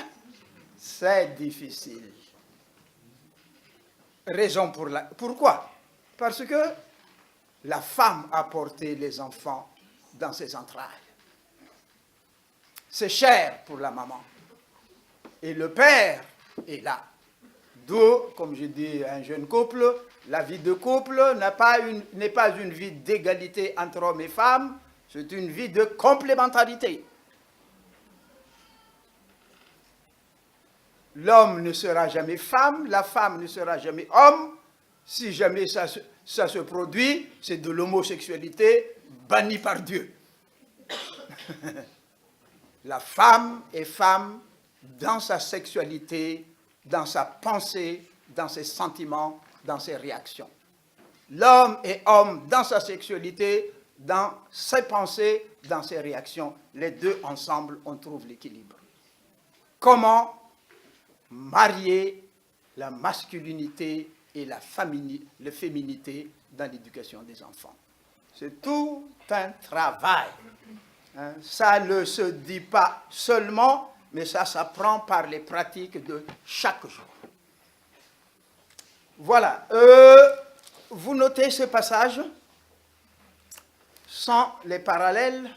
S1: C'est difficile. Raison pour pourquoi? Parce que la femme a porté les enfants dans ses entrailles. C'est cher pour la maman. Et le père est là. D'où, comme je dis à un jeune couple, la vie de couple n'est pas une vie d'égalité entre hommes et femmes, c'est une vie de complémentarité. L'homme ne sera jamais femme, la femme ne sera jamais homme. Si jamais ça se produit, c'est de l'homosexualité bannie par Dieu. La femme est femme dans sa sexualité, dans sa pensée, dans ses sentiments, dans ses réactions. L'homme est homme dans sa sexualité, dans ses pensées, dans ses réactions. Les deux ensemble, on trouve l'équilibre. Comment marier la masculinité et la féminité dans l'éducation des enfants? C'est tout un travail. Hein? Ça ne se dit pas seulement, mais ça s'apprend par les pratiques de chaque jour. Voilà. Vous notez ce passage sans les parallèles.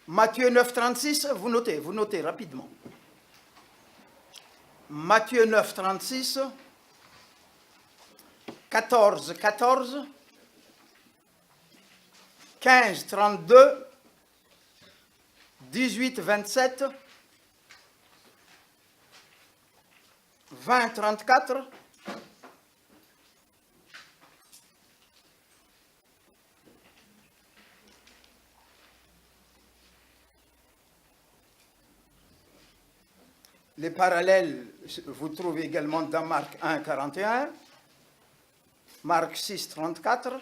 S1: Matthieu 9, 36, vous notez rapidement. Matthieu 9, 36, 14, 14, 15, 32, 18, 27, 20, 34, les parallèles, vous trouvez également dans Marc 1, 41, Marc 6, 34,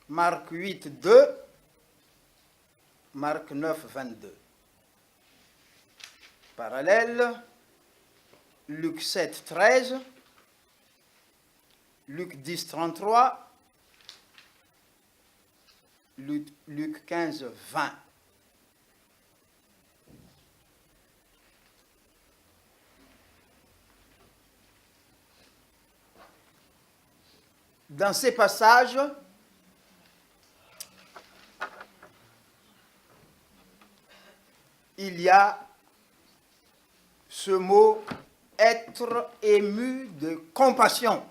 S1: Marc 8, 2, Marc 9, 22. Parallèle, Luc 7, 13, Luc 10, 33, Luc 15, 20. Dans ces passages, il y a ce mot « être ému de compassion »,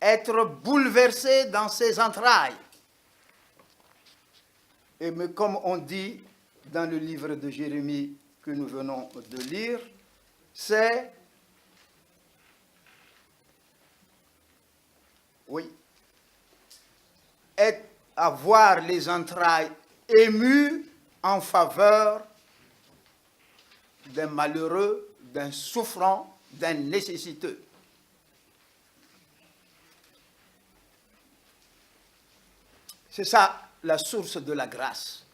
S1: être bouleversé dans ses entrailles. Et mais comme on dit dans le livre de Jérémie que nous venons de lire, c'est avoir les entrailles émues en faveur d'un malheureux, d'un souffrant, d'un nécessiteux. C'est ça la source de la grâce,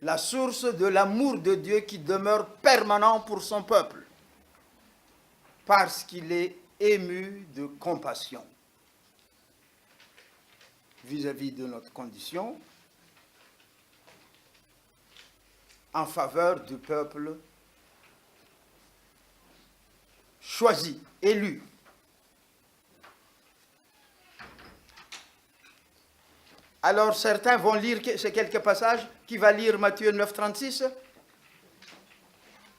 S1: la source de l'amour de Dieu qui demeure permanent pour son peuple, parce qu'il est ému de compassion vis-à-vis de notre condition, en faveur du peuple choisi, élu. Alors certains vont lire ces quelques passages. Qui va lire Matthieu 9, 36?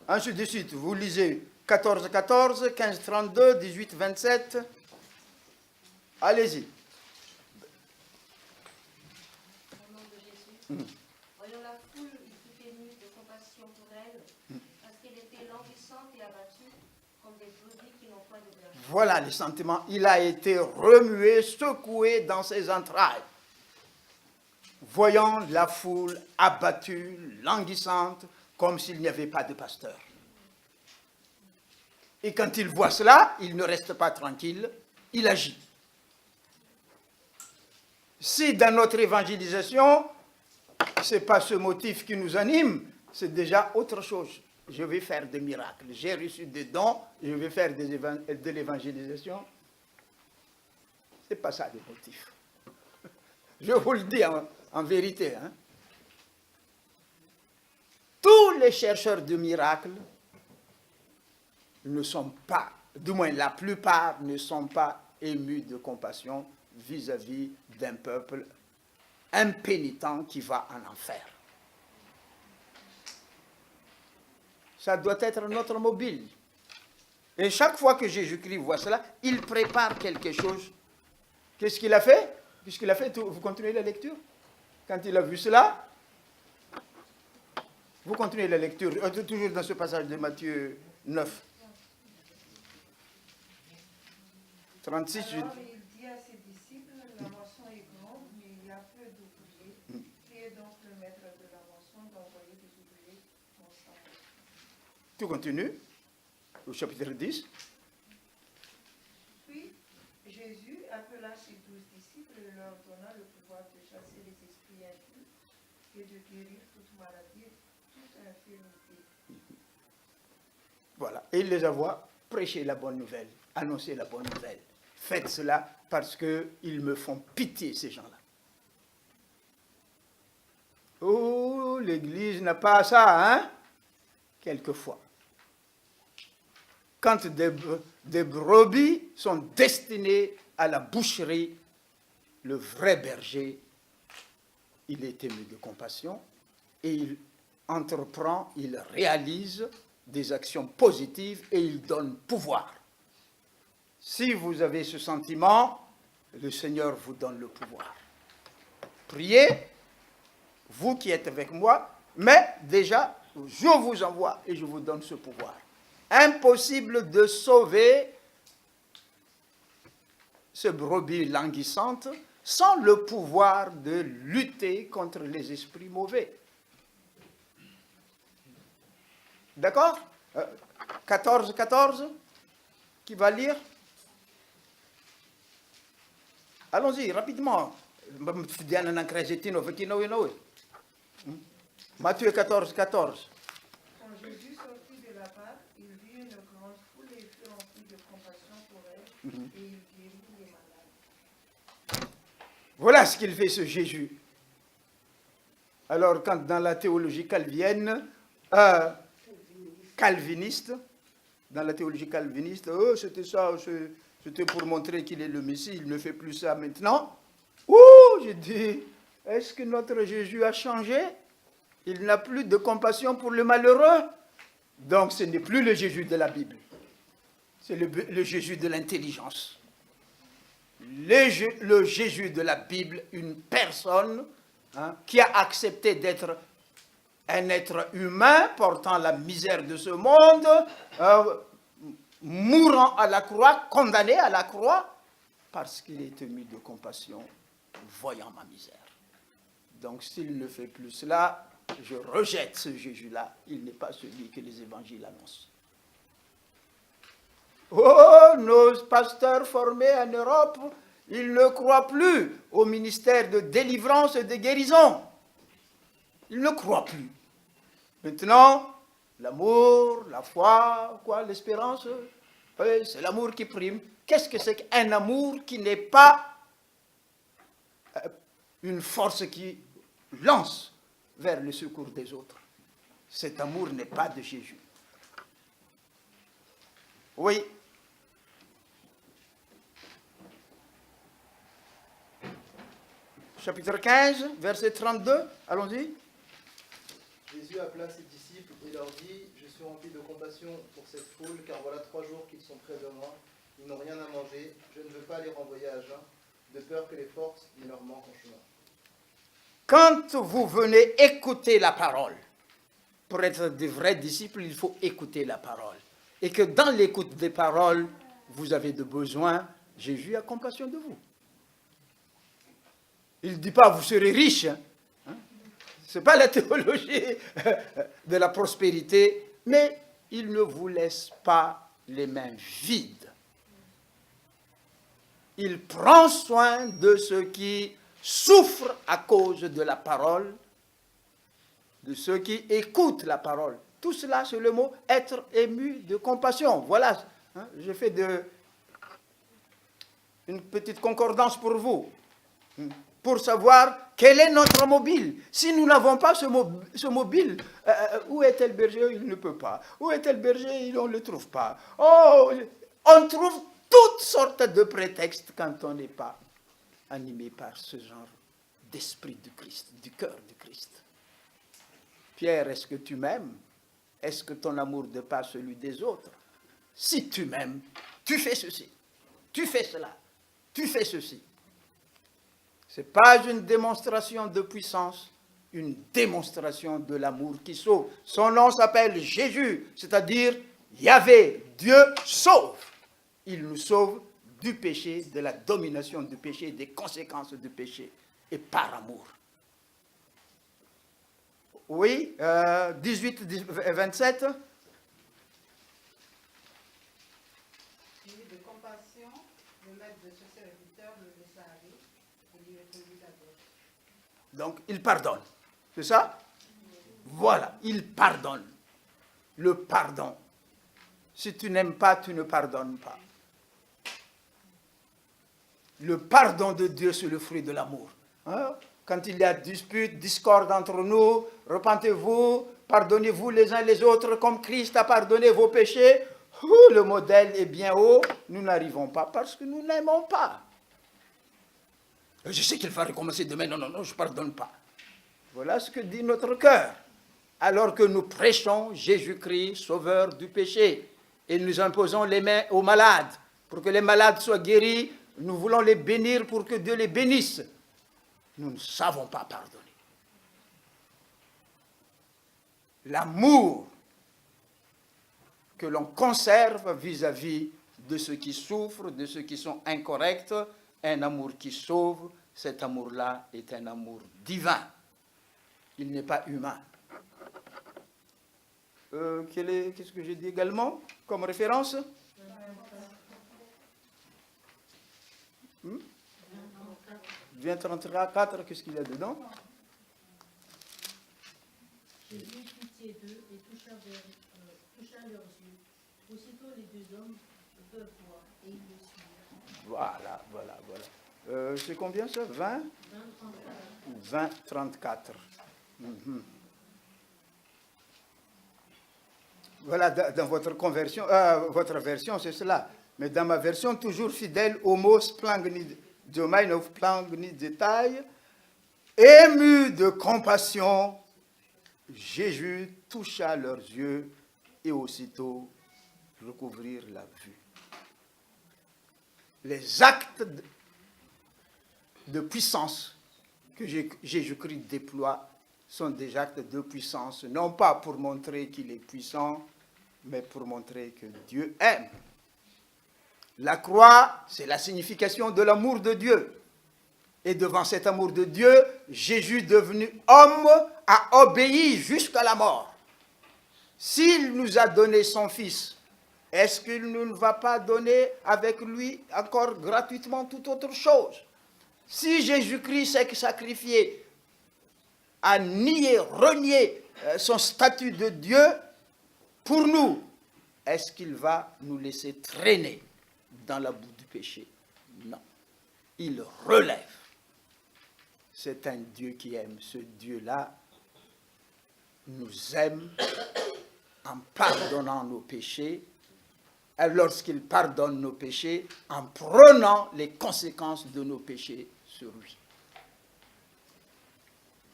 S1: Ainsi de suite, vous lisez 14, 14, 15, 32, 18, 27. Allez-y.
S3: Voyons la foule, il fut ému de compassion pour elle, parce qu'elle était languissante et abattue, comme des brebis qui n'ont point de berger.
S1: Voilà les sentiments. Il a été remué, secoué dans ses entrailles, voyant la foule abattue, languissante, comme s'il n'y avait pas de pasteur. Et quand il voit cela, il ne reste pas tranquille, il agit. Si dans notre évangélisation, ce n'est pas ce motif qui nous anime, c'est déjà autre chose. Je vais faire des miracles. J'ai reçu des dons, je vais faire de l'évangélisation. Ce n'est pas ça le motif. Je vous le dis en vérité. Hein. Tous les chercheurs de miracles ne sont pas, du moins la plupart, ne sont pas émus de compassion vis-à-vis d'un peuple impénitent qui va en enfer. Ça doit être notre mobile. Et chaque fois que Jésus-Christ voit cela, il prépare quelque chose. Qu'est-ce qu'il a fait? Qu'est-ce qu'il a fait? Vous continuez la lecture? Quand il a vu cela, vous continuez la lecture, toujours dans ce passage de Matthieu 9. 36.
S4: Alors il dit à ses disciples, la moisson est grande, mais il y a peu d'ouvriers. Priez donc le maître de la moisson d'envoyer des ouvriers dans sa moisson.
S1: Tout continue, au chapitre 10.
S4: Puis Jésus appela ses 12 disciples et leur donna le pouvoir de chasser les esprits impurs et de guérir toute maladie, toute infirmité.
S1: Voilà, et il les envoie prêcher la bonne nouvelle, annoncer la bonne nouvelle. Faites cela parce qu'ils me font pitié, ces gens-là. Oh, l'Église n'a pas ça, hein? Quelquefois. Quand des brebis sont destinées à la boucherie, le vrai berger, il est ému de compassion et il entreprend, il réalise des actions positives et il donne pouvoir. Si vous avez ce sentiment, le Seigneur vous donne le pouvoir. Priez, vous qui êtes avec moi, mais déjà, je vous envoie et je vous donne ce pouvoir. Impossible de sauver ce brebis languissante sans le pouvoir de lutter contre les esprits mauvais. D'accord? 14, qui va lire? Allons-y, rapidement. Matthieu 14.
S4: Quand Jésus sortit de là-bas, il vit une grande foule et fut rempli de compassion pour elle, et il guérit les malades.
S1: Voilà ce qu'il fait, ce Jésus. Alors, quand dans la théologie calviniste, dans la théologie calviniste, oh, c'était ça, c'était pour montrer qu'il est le Messie, il ne fait plus ça maintenant. Oh, j'ai dit, est-ce que notre Jésus a changé? Il n'a plus de compassion pour le malheureux. Donc, ce n'est plus le Jésus de la Bible. C'est le Jésus de l'intelligence. Le Jésus de la Bible, une personne qui a accepté d'être un être humain portant la misère de ce monde, mourant à la croix, condamné à la croix, parce qu'il est ému de compassion, voyant ma misère. Donc s'il ne fait plus cela, je rejette ce Jésus-là. Il n'est pas celui que les évangiles annoncent. Oh, nos pasteurs formés en Europe, ils ne croient plus au ministère de délivrance et de guérison. Ils ne croient plus. Maintenant, l'amour, la foi, l'espérance, oui, c'est l'amour qui prime. Qu'est-ce que c'est qu'un amour qui n'est pas une force qui lance vers le secours des autres? Cet amour n'est pas de Jésus. Oui. Chapitre 15, verset 32, allons-y.
S5: Jésus appela ses disciples et leur dit, « Je suis rempli de compassion pour cette foule, car voilà 3 jours qu'ils sont près de moi. Ils n'ont rien à manger. Je ne veux pas les renvoyer à jeun, de peur que les forces ne leur manquent en chemin. »
S1: Quand vous venez écouter la parole, pour être de vrais disciples, il faut écouter la parole. Et que dans l'écoute des paroles, vous avez de besoins, Jésus a compassion de vous. Il ne dit pas, vous serez riche. Ce n'est pas la théologie de la prospérité, mais il ne vous laisse pas les mains vides. Il prend soin de ceux qui souffrent à cause de la parole, de ceux qui écoutent la parole. Tout cela, c'est le mot être ému de compassion. Voilà, hein, je fais une petite concordance pour vous, pour savoir quel est notre mobile. Si nous n'avons pas ce mobile, où est tel berger? Il ne peut pas. Où est tel berger? On ne le trouve pas. Oh, on trouve toutes sortes de prétextes quand on n'est pas animé par ce genre d'esprit du Christ, du cœur du Christ. Pierre, est-ce que tu m'aimes? Est-ce que ton amour dépasse celui des autres? Si tu m'aimes, tu fais ceci, tu fais cela, tu fais ceci. Ce n'est pas une démonstration de puissance, une démonstration de l'amour qui sauve. Son nom s'appelle Jésus, c'est-à-dire Yahvé, Dieu sauve. Il nous sauve du péché, de la domination du péché, des conséquences du péché, et par amour. Oui, 18, 27.
S6: De compassion, le maître de ce serviteur le laissa aller et lui répondit d'abord.
S1: Donc, il pardonne. C'est ça? Voilà, il pardonne. Le pardon. Si tu n'aimes pas, tu ne pardonnes pas. Le pardon de Dieu, c'est le fruit de l'amour. Hein? Quand il y a dispute, discorde entre nous, repentez-vous, pardonnez-vous les uns les autres comme Christ a pardonné vos péchés. Le modèle est bien haut, nous n'arrivons pas parce que nous n'aimons pas. Je sais qu'il va recommencer demain, non, je ne pardonne pas. Voilà ce que dit notre cœur. Alors que nous prêchons Jésus-Christ, sauveur du péché, et nous imposons les mains aux malades, pour que les malades soient guéris, nous voulons les bénir pour que Dieu les bénisse. Nous ne savons pas pardonner. L'amour que l'on conserve vis-à-vis de ceux qui souffrent, de ceux qui sont incorrects, un amour qui sauve, cet amour-là est un amour divin. Il n'est pas humain. Qu'est-ce que j'ai dit également comme référence? 20-34, qu'est-ce qu'il y a dedans?
S7: Jésus eut pitié d'eux et toucha leurs yeux. Aussitôt les deux hommes peuvent voir et ils le suivirent.
S1: Voilà. C'est combien ça? 20? 20-34. Voilà, dans votre version, c'est cela. Mais dans ma version, toujours fidèle au mot splangni détail, ému de compassion, Jésus toucha leurs yeux et aussitôt recouvrirent la vue. Les actes de puissance que Jésus-Christ déploie sont des actes de puissance, non pas pour montrer qu'il est puissant, mais pour montrer que Dieu aime. La croix, c'est la signification de l'amour de Dieu. Et devant cet amour de Dieu, Jésus, devenu homme, a obéi jusqu'à la mort. S'il nous a donné son Fils, est-ce qu'il ne va pas donner avec lui encore gratuitement toute autre chose? Si Jésus-Christ s'est sacrifié, a nié, renié son statut de Dieu, pour nous, est-ce qu'il va nous laisser traîner dans la boue du péché? Non. Il relève. C'est un Dieu qui aime. Ce Dieu-là nous aime en pardonnant nos péchés, et lorsqu'il pardonne nos péchés, en prenant les conséquences de nos péchés sur lui.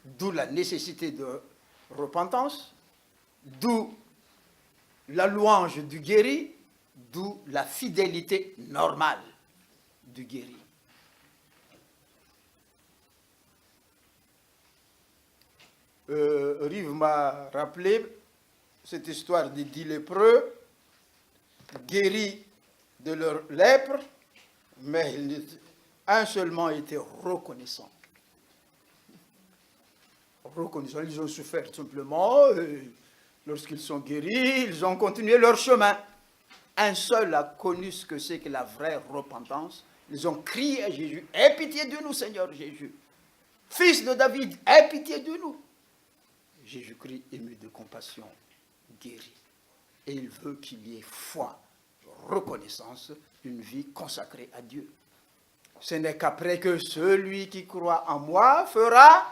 S1: D'où la nécessité de repentance, d'où la louange du guéri, d'où la fidélité normale du guéri. Rive m'a rappelé cette histoire des 10 lépreux, guéris de leur lèpre, mais un seulement était reconnaissant. Ils ont souffert simplement, lorsqu'ils sont guéris, ils ont continué leur chemin. un seul a connu ce que c'est que la vraie repentance. Ils ont crié à Jésus, « Aie pitié de nous, Seigneur Jésus. Fils de David, aie pitié de nous. » Jésus-Christ, ému de compassion, guérit. Et il veut qu'il y ait foi, reconnaissance, une vie consacrée à Dieu. Ce n'est qu'après que celui qui croit en moi fera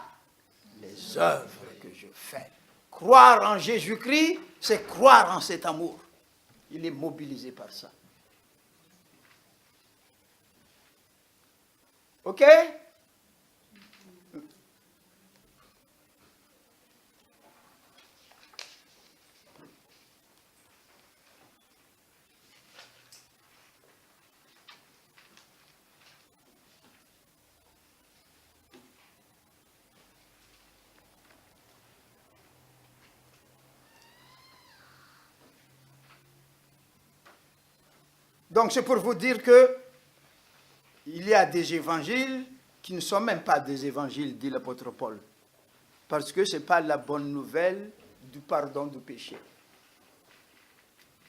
S1: les œuvres que je fais. Croire en Jésus-Christ, c'est croire en cet amour. Il est mobilisé par ça. OK? Donc c'est pour vous dire que il y a des évangiles qui ne sont même pas des évangiles, dit l'apôtre Paul, parce que ce n'est pas la bonne nouvelle du pardon du péché.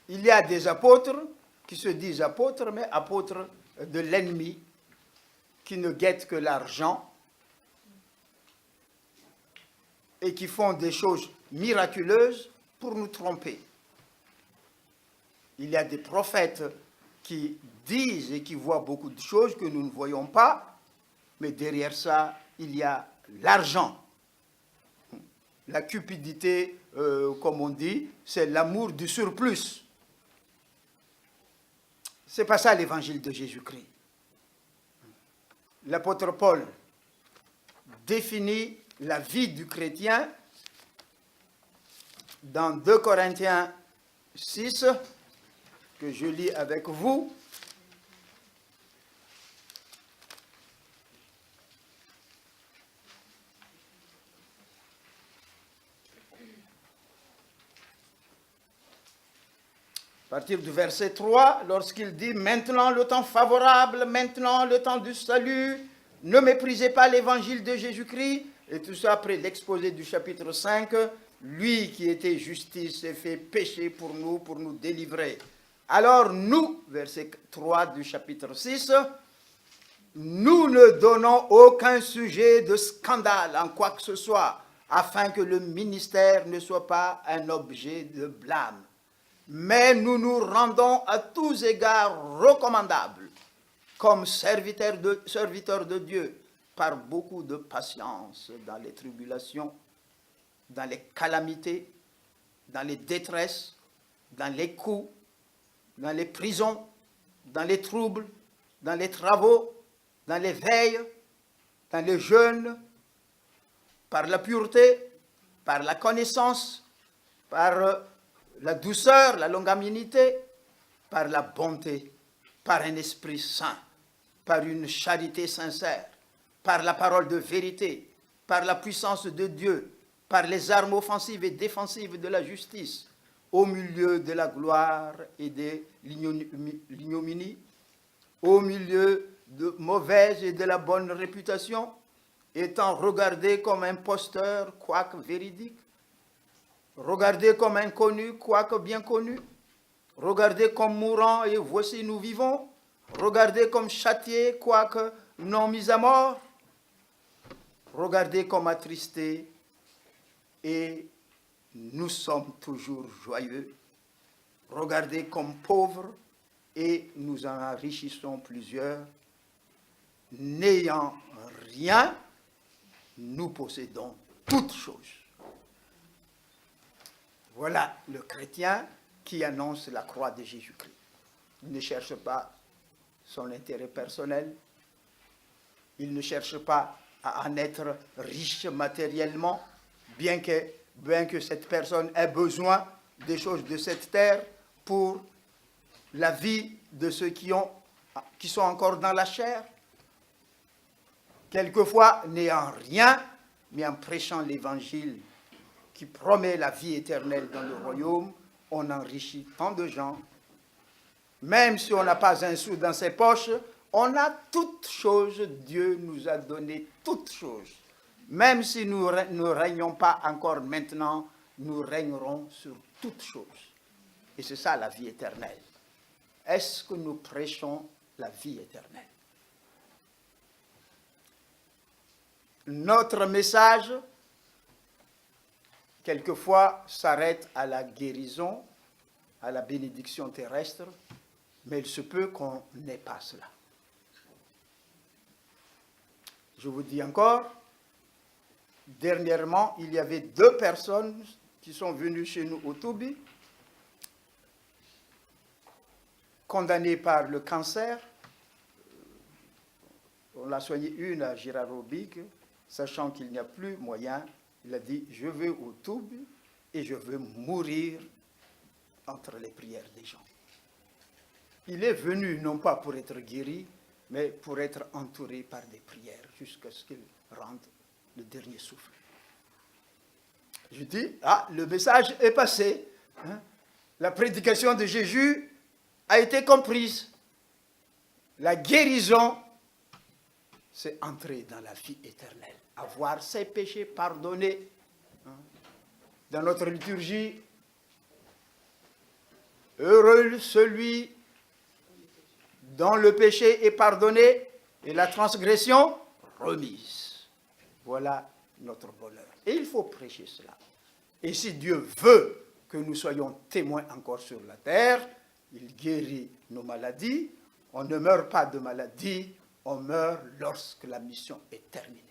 S1: Il y a des apôtres qui se disent apôtres, mais apôtres de l'ennemi, qui ne guettent que l'argent et qui font des choses miraculeuses pour nous tromper. Il y a des prophètes qui disent et qui voient beaucoup de choses que nous ne voyons pas, mais derrière ça, il y a l'argent. La cupidité, comme on dit, c'est l'amour du surplus. Ce n'est pas ça l'évangile de Jésus-Christ. L'apôtre Paul définit la vie du chrétien dans 2 Corinthiens 6, que je lis avec vous. À partir du verset 3, lorsqu'il dit « Maintenant le temps favorable, maintenant le temps du salut, ne méprisez pas l'évangile de Jésus-Christ. » Et tout ça après l'exposé du chapitre 5, « Lui qui était justice s'est fait péché pour nous délivrer. » Alors nous, verset 3 du chapitre 6, nous ne donnons aucun sujet de scandale en quoi que ce soit, afin que le ministère ne soit pas un objet de blâme. Mais nous nous rendons à tous égards recommandables, comme serviteurs de Dieu, par beaucoup de patience dans les tribulations, dans les calamités, dans les détresses, dans les coups, dans les prisons, dans les troubles, dans les travaux, dans les veilles, dans les jeûnes, par la pureté, par la connaissance, par la douceur, la longanimité, par la bonté, par un esprit saint, par une charité sincère, par la parole de vérité, par la puissance de Dieu, par les armes offensives et défensives de la justice, au milieu de la gloire et de l'ignominie, au milieu de mauvaise et de la bonne réputation, étant regardé comme imposteur, quoique véridique, regardé comme inconnu, quoique bien connu, regardé comme mourant, et voici nous vivons, regardé comme châtié, quoique non mis à mort, regardé comme attristé, et nous sommes toujours joyeux, regardés comme pauvres, et nous en enrichissons plusieurs. N'ayant rien, nous possédons toutes choses. Voilà le chrétien qui annonce la croix de Jésus-Christ. Il ne cherche pas son intérêt personnel, il ne cherche pas à en être riche matériellement, bien que cette personne ait besoin des choses de cette terre pour la vie de ceux qui sont encore dans la chair. Quelquefois, n'ayant rien, mais en prêchant l'évangile qui promet la vie éternelle dans le royaume, on enrichit tant de gens. Même si on n'a pas un sou dans ses poches, on a toutes choses. Dieu nous a donné toutes choses. Même si nous ne régnons pas encore maintenant, nous régnerons sur toutes choses. Et c'est ça la vie éternelle. est-ce que nous prêchons la vie éternelle? Notre message, quelquefois, s'arrête à la guérison, à la bénédiction terrestre, mais il se peut qu'on n'ait pas cela. Je vous dis encore, dernièrement, il y avait 2 personnes qui sont venues chez nous au Toubi, condamnées par le cancer. On l'a soigné une à Girard-Robic, sachant qu'il n'y a plus moyen. Il a dit, je vais au Toubi et je veux mourir entre les prières des gens. Il est venu non pas pour être guéri, mais pour être entouré par des prières jusqu'à ce qu'il rende le dernier souffle. Je dis, le message est passé. La prédication de Jésus a été comprise. La guérison, c'est entrer dans la vie éternelle. Avoir ses péchés pardonnés. Dans notre liturgie, heureux celui dont le péché est pardonné et la transgression remise. Voilà notre bonheur. Et il faut prêcher cela. Et si Dieu veut que nous soyons témoins encore sur la terre, il guérit nos maladies. On ne meurt pas de maladie, on meurt lorsque la mission est terminée.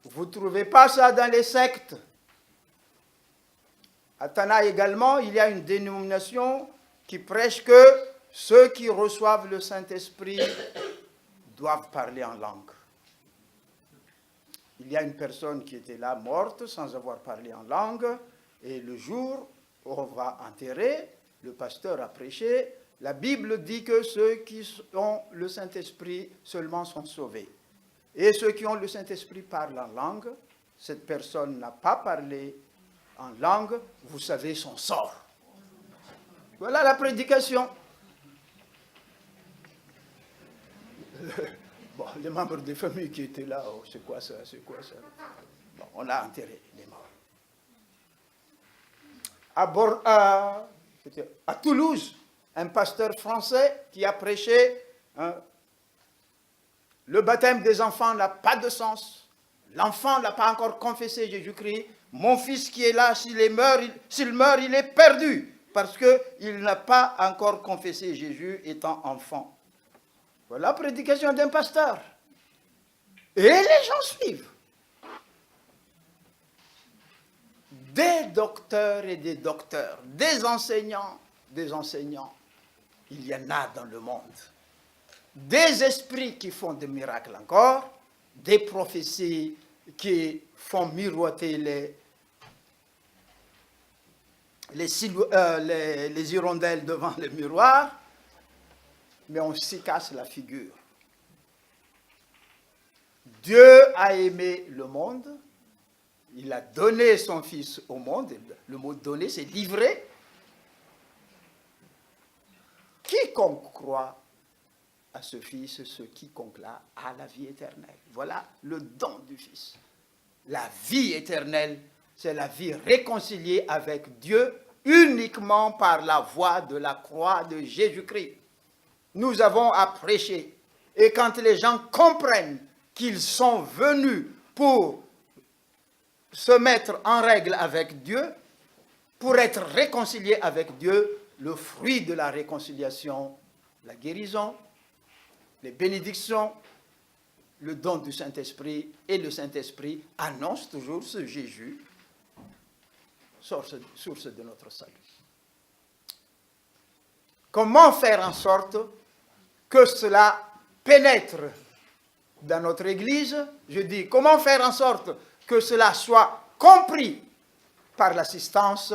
S1: Vous ne trouvez pas ça dans les sectes. À Tana également, il y a une dénomination qui prêche que ceux qui reçoivent le Saint-Esprit doivent parler en langue. Il y a une personne qui était là, morte, sans avoir parlé en langue, et le jour où on va enterrer, le pasteur a prêché, la Bible dit que ceux qui ont le Saint-Esprit seulement sont sauvés. Et ceux qui ont le Saint-Esprit parlent en langue. Cette personne n'a pas parlé en langue, vous savez son sort. Voilà la prédication. Bon, les membres des familles qui étaient là, c'est quoi ça, c'est quoi ça? Bon, on a enterré les morts. À Toulouse, un pasteur français qui a prêché, le baptême des enfants n'a pas de sens. L'enfant n'a pas encore confessé Jésus-Christ. Mon fils qui est là, s'il meurt, il est perdu, parce qu'il n'a pas encore confessé Jésus étant enfant. Voilà la prédication d'un pasteur. Et les gens suivent. Des docteurs et des docteurs, des enseignants, il y en a dans le monde. Des esprits qui font des miracles encore, des prophéties qui font miroiter les hirondelles devant le miroir, mais on s'y casse la figure. Dieu a aimé le monde, il a donné son Fils au monde, le mot donner c'est livrer. Quiconque croit à ce Fils, ce quiconque-là a la vie éternelle. Voilà le don du Fils. La vie éternelle, c'est la vie réconciliée avec Dieu uniquement par la voie de la croix de Jésus-Christ. Nous avons à prêcher. Et quand les gens comprennent qu'ils sont venus pour se mettre en règle avec Dieu, pour être réconciliés avec Dieu, le fruit de la réconciliation, la guérison, les bénédictions, le don du Saint-Esprit, et le Saint-Esprit annonce toujours ce Jésus, source de notre salut. Comment faire en sorte que cela pénètre dans notre Église? Je dis, comment faire en sorte que cela soit compris par l'assistance?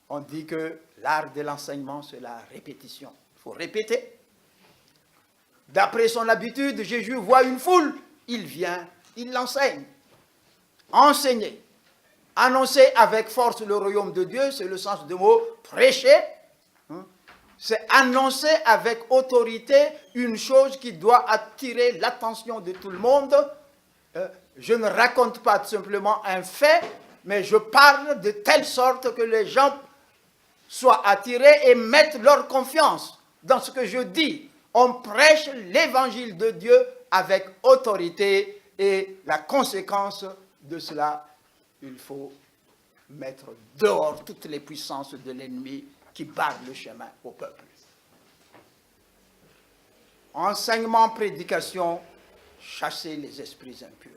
S1: On dit que l'art de l'enseignement, c'est la répétition. Il faut répéter. D'après son habitude, Jésus voit une foule, il vient, il l'enseigne. Enseigner. Annoncer avec force le royaume de Dieu, c'est le sens du mot prêcher. C'est annoncer avec autorité une chose qui doit attirer l'attention de tout le monde. Je ne raconte pas simplement un fait, mais je parle de telle sorte que les gens soient attirés et mettent leur confiance dans ce que je dis. On prêche l'évangile de Dieu avec autorité et la conséquence de cela, il faut mettre dehors toutes les puissances de l'ennemi qui barrent le chemin au peuple. Enseignement, prédication, chasser les esprits impurs.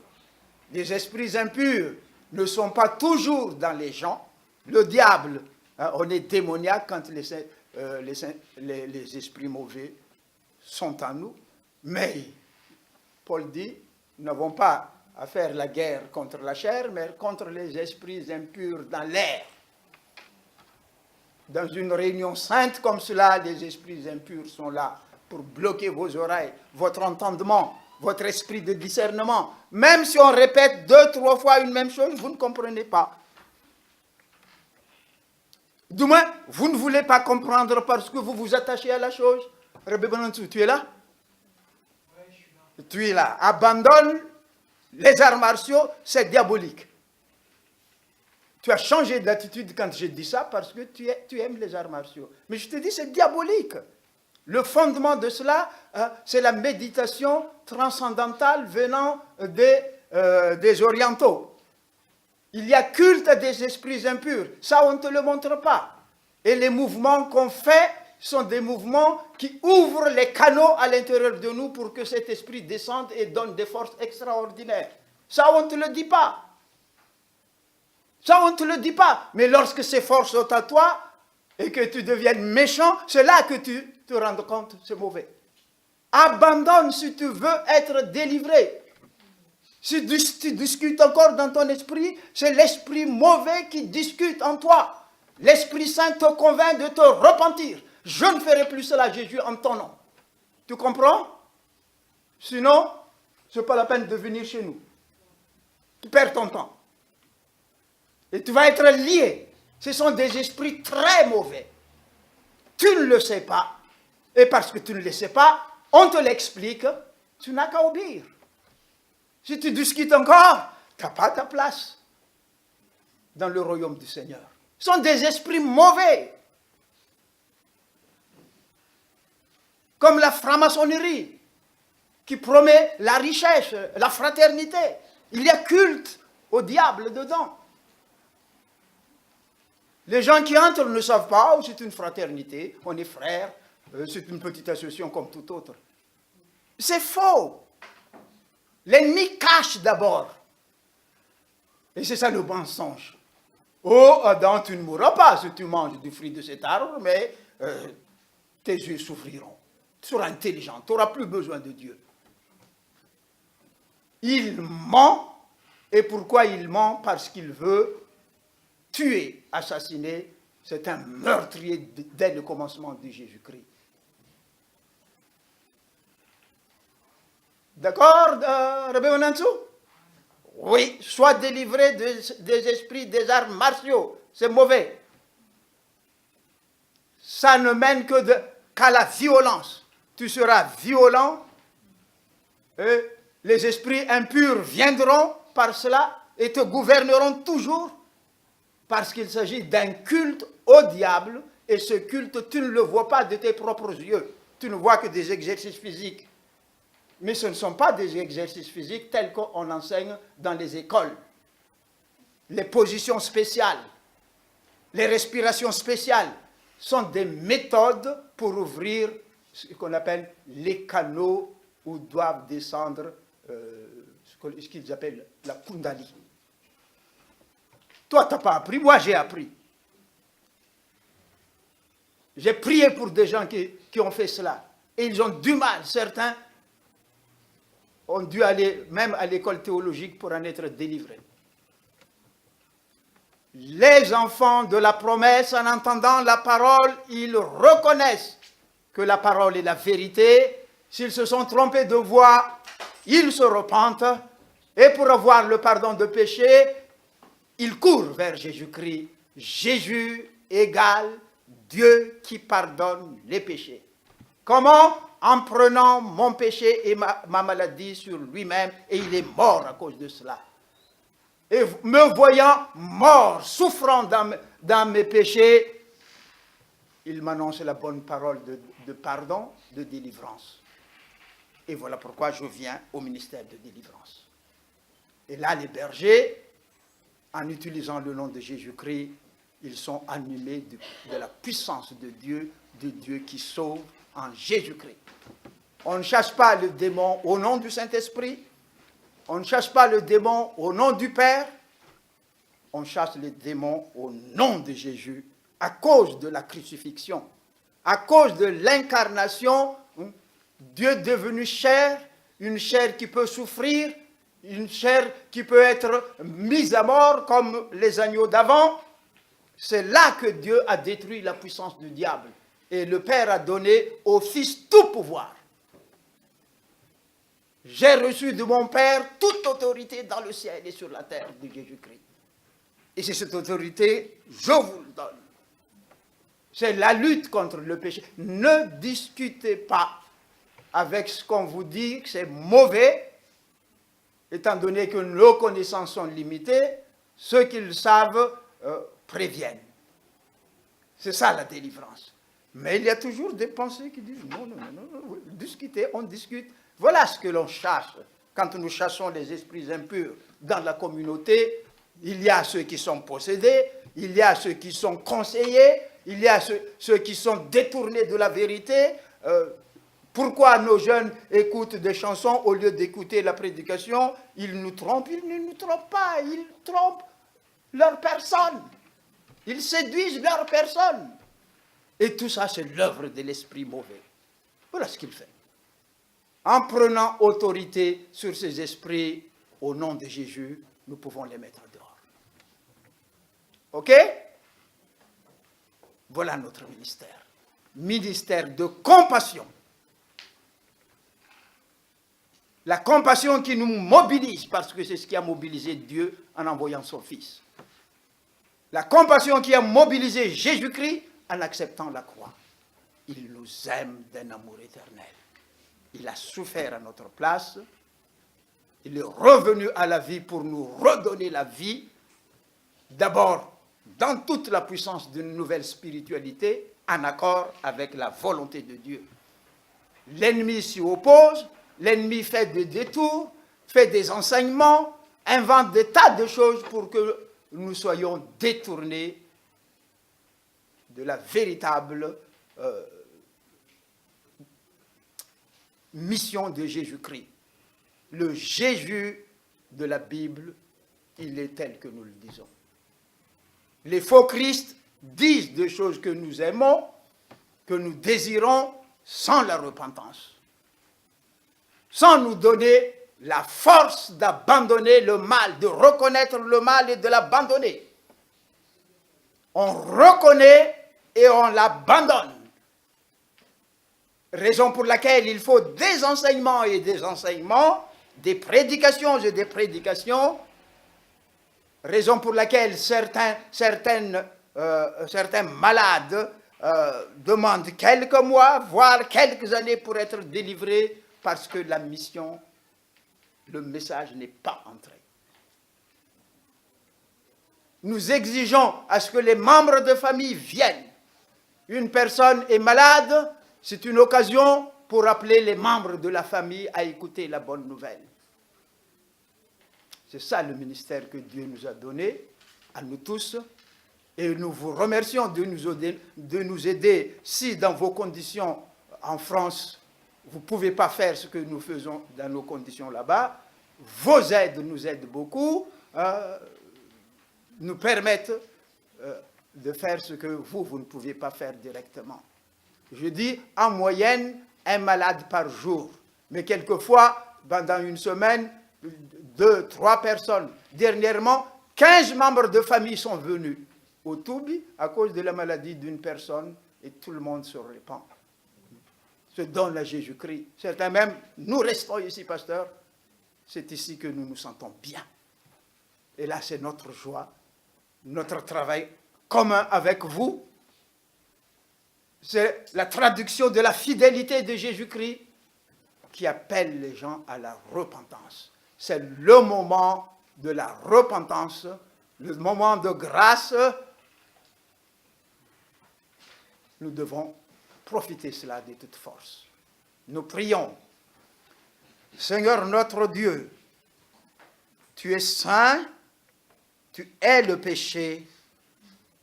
S1: Les esprits impurs ne sont pas toujours dans les gens. Le diable, on est démoniaque quand les esprits mauvais sont en nous. Mais, Paul dit, nous n'avons pas à faire la guerre contre la chair, mais contre les esprits impurs dans l'air. Dans une réunion sainte comme cela, les esprits impurs sont là pour bloquer vos oreilles, votre entendement, votre esprit de discernement. Même si on répète 2, 3 fois une même chose, vous ne comprenez pas. Du moins, vous ne voulez pas comprendre parce que vous vous attachez à la chose. Rabbi Bonantou, tu es là? Tu es là. Abandonne les arts martiaux, c'est diabolique. Tu as changé d'attitude quand j'ai dit ça parce que tu aimes les arts martiaux. Mais je te dis, c'est diabolique. Le fondement de cela, c'est la méditation transcendantale venant des orientaux. Il y a culte des esprits impurs. Ça, on ne te le montre pas. Et les mouvements qu'on fait sont des mouvements qui ouvrent les canaux à l'intérieur de nous pour que cet esprit descende et donne des forces extraordinaires. Ça, on ne te le dit pas. Ça, on ne te le dit pas. Mais lorsque ces forces sont à toi et que tu deviennes méchant, c'est là que tu te rends compte, c'est mauvais. Abandonne si tu veux être délivré. Si tu discutes encore dans ton esprit, c'est l'esprit mauvais qui discute en toi. L'Esprit Saint te convainc de te repentir. Je ne ferai plus cela, Jésus, en ton nom. Tu comprends? Sinon, ce n'est pas la peine de venir chez nous. Tu perds ton temps. Et tu vas être lié. Ce sont des esprits très mauvais. Tu ne le sais pas. Et parce que tu ne le sais pas, on te l'explique. Tu n'as qu'à obéir. Si tu discutes encore, tu n'as pas ta place dans le royaume du Seigneur. Ce sont des esprits mauvais. Comme la franc-maçonnerie, qui promet la richesse, la fraternité. Il y a culte au diable dedans. Les gens qui entrent ne savent pas, c'est une fraternité, on est frères, c'est une petite association comme tout autre. C'est faux. L'ennemi cache d'abord. Et c'est ça le mensonge. Oh, Adam, tu ne mourras pas si tu manges du fruit de cet arbre, mais tes yeux souffriront. Tu seras intelligent, tu n'auras plus besoin de Dieu. Il ment. Et pourquoi il ment? Parce qu'il veut tuer, assassiner. C'est un meurtrier dès le commencement de Jésus-Christ. D'accord, Rabbi Onantsou? Oui, sois délivré des esprits des arts martiaux. C'est mauvais. Ça ne mène qu'à la violence. Tu seras violent et les esprits impurs viendront par cela et te gouverneront toujours parce qu'il s'agit d'un culte au diable et ce culte, tu ne le vois pas de tes propres yeux. Tu ne vois que des exercices physiques. Mais ce ne sont pas des exercices physiques tels qu'on enseigne dans les écoles. Les positions spéciales, les respirations spéciales sont des méthodes pour ouvrir ce qu'on appelle les canaux où doivent descendre ce qu'ils appellent la Kundali. Toi, tu n'as pas appris, moi j'ai appris. J'ai prié pour des gens qui ont fait cela. Et ils ont du mal, certains ont dû aller même à l'école théologique pour en être délivrés. Les enfants de la promesse, en entendant la parole, ils reconnaissent que la parole est la vérité. S'ils se sont trompés de voie, ils se repentent. Et pour avoir le pardon de péché, ils courent vers Jésus-Christ. Jésus égale Dieu qui pardonne les péchés. Comment? En prenant mon péché et ma maladie sur lui-même, et il est mort à cause de cela. et me voyant mort, souffrant dans mes péchés, il m'annonce la bonne parole de pardon, de délivrance. Et voilà pourquoi je viens au ministère de délivrance. Et là, les bergers, en utilisant le nom de Jésus-Christ, ils sont animés de la puissance de Dieu qui sauve en Jésus-Christ. On ne chasse pas le démon au nom du Saint-Esprit, on ne chasse pas le démon au nom du Père, on chasse les démons au nom de Jésus, à cause de la crucifixion, à cause de l'incarnation, Dieu devenu chair, une chair qui peut souffrir, une chair qui peut être mise à mort comme les agneaux d'avant. C'est là que Dieu a détruit la puissance du diable. Et le Père a donné au Fils tout pouvoir. J'ai reçu de mon Père toute autorité dans le ciel et sur la terre de Jésus-Christ. Et c'est cette autorité, je vous le donne. C'est la lutte contre le péché. Ne discutez pas avec ce qu'on vous dit que c'est mauvais, étant donné que nos connaissances sont limitées, ceux qui le savent préviennent. C'est ça la délivrance. Mais il y a toujours des pensées qui disent non, discutez, on discute. Voilà ce que l'on chasse. Quand nous chassons les esprits impurs dans la communauté, il y a ceux qui sont possédés, il y a ceux qui sont conseillés, il y a ceux qui sont détournés de la vérité. Pourquoi nos jeunes écoutent des chansons au lieu d'écouter la prédication? Ils nous trompent, ils ne nous trompent pas, ils trompent leur personne. Ils séduisent leur personne. Et tout ça, c'est l'œuvre de l'esprit mauvais. Voilà ce qu'il fait. En prenant autorité sur ces esprits, au nom de Jésus, nous pouvons les mettre dehors. OK? Voilà notre ministère. Ministère de compassion. La compassion qui nous mobilise, parce que c'est ce qui a mobilisé Dieu en envoyant son Fils. La compassion qui a mobilisé Jésus-Christ en acceptant la croix. Il nous aime d'un amour éternel. Il a souffert à notre place. Il est revenu à la vie pour nous redonner la vie. D'abord, dans toute la puissance d'une nouvelle spiritualité, en accord avec la volonté de Dieu. L'ennemi s'y oppose. L'ennemi fait des détours, fait des enseignements, invente des tas de choses pour que nous soyons détournés de la véritable mission de Jésus-Christ. Le Jésus de la Bible, il est tel que nous le disons. Les faux Christ disent des choses que nous aimons, que nous désirons, sans la repentance. Sans nous donner la force d'abandonner le mal, de reconnaître le mal et de l'abandonner. On reconnaît et on l'abandonne. Raison pour laquelle il faut des enseignements et des enseignements, des prédications et des prédications. Raison pour laquelle certains malades demandent quelques mois, voire quelques années pour être délivrés, parce que la mission, le message n'est pas entré. Nous exigeons à ce que les membres de famille viennent. Une personne est malade, c'est une occasion pour appeler les membres de la famille à écouter la bonne nouvelle. C'est ça le ministère que Dieu nous a donné, à nous tous, et nous vous remercions de nous aider si dans vos conditions en France, vous ne pouvez pas faire ce que nous faisons dans nos conditions là-bas. Vos aides nous aident beaucoup, nous permettent de faire ce que vous ne pouvez pas faire directement. Je dis en moyenne un malade par jour, mais quelquefois, pendant une semaine, 2, 3 personnes. Dernièrement, 15 membres de famille sont venus au Toubi à cause de la maladie d'une personne et tout le monde se répand. Se donne à Jésus-Christ. Certains même, nous restons ici, pasteur. C'est ici que nous nous sentons bien. Et là, c'est notre joie, notre travail commun avec vous. C'est la traduction de la fidélité de Jésus-Christ qui appelle les gens à la repentance. C'est le moment de la repentance, le moment de grâce, nous devons profiter cela de toute force. Nous prions. Seigneur notre Dieu, tu es saint, tu es le péché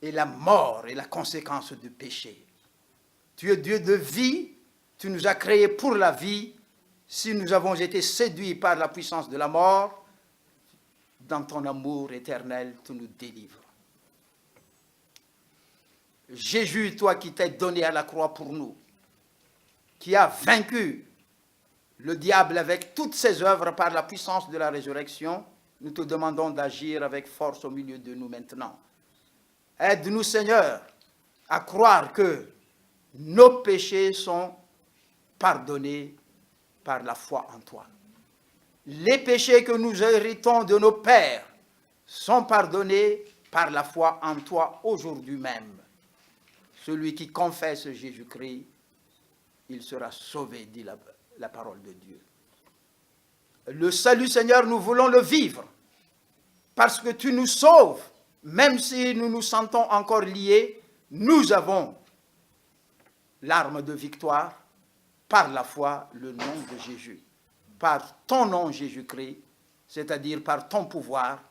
S1: et la mort et la conséquence du péché. Tu es Dieu de vie, tu nous as créés pour la vie. Si nous avons été séduits par la puissance de la mort, dans ton amour éternel, tu nous délivres. Jésus, toi qui t'es donné à la croix pour nous, qui as vaincu le diable avec toutes ses œuvres par la puissance de la résurrection, nous te demandons d'agir avec force au milieu de nous maintenant. Aide-nous, Seigneur, à croire que nos péchés sont pardonnés par la foi en toi. Les péchés que nous héritons de nos pères sont pardonnés par la foi en toi aujourd'hui même. Celui qui confesse Jésus-Christ, il sera sauvé, dit la parole de Dieu. Le salut, Seigneur, nous voulons le vivre parce que tu nous sauves. Même si nous nous sentons encore liés, nous avons l'arme de victoire par la foi, le nom de Jésus. Par ton nom, Jésus-Christ, c'est-à-dire par ton pouvoir,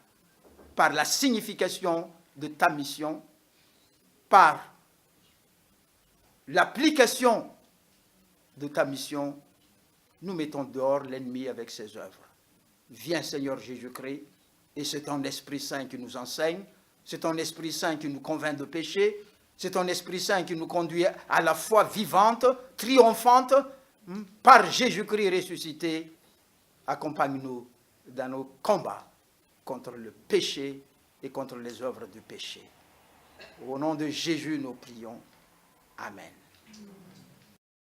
S1: par la signification de ta mission, par l'application de ta mission, nous mettons dehors l'ennemi avec ses œuvres. Viens, Seigneur Jésus-Christ, et c'est ton Esprit Saint qui nous enseigne, c'est ton Esprit Saint qui nous convainc de péché, c'est ton Esprit Saint qui nous conduit à la foi vivante, triomphante, par Jésus-Christ ressuscité. Accompagne-nous dans nos combats contre le péché et contre les œuvres du péché. Au nom de Jésus, nous prions. Amen.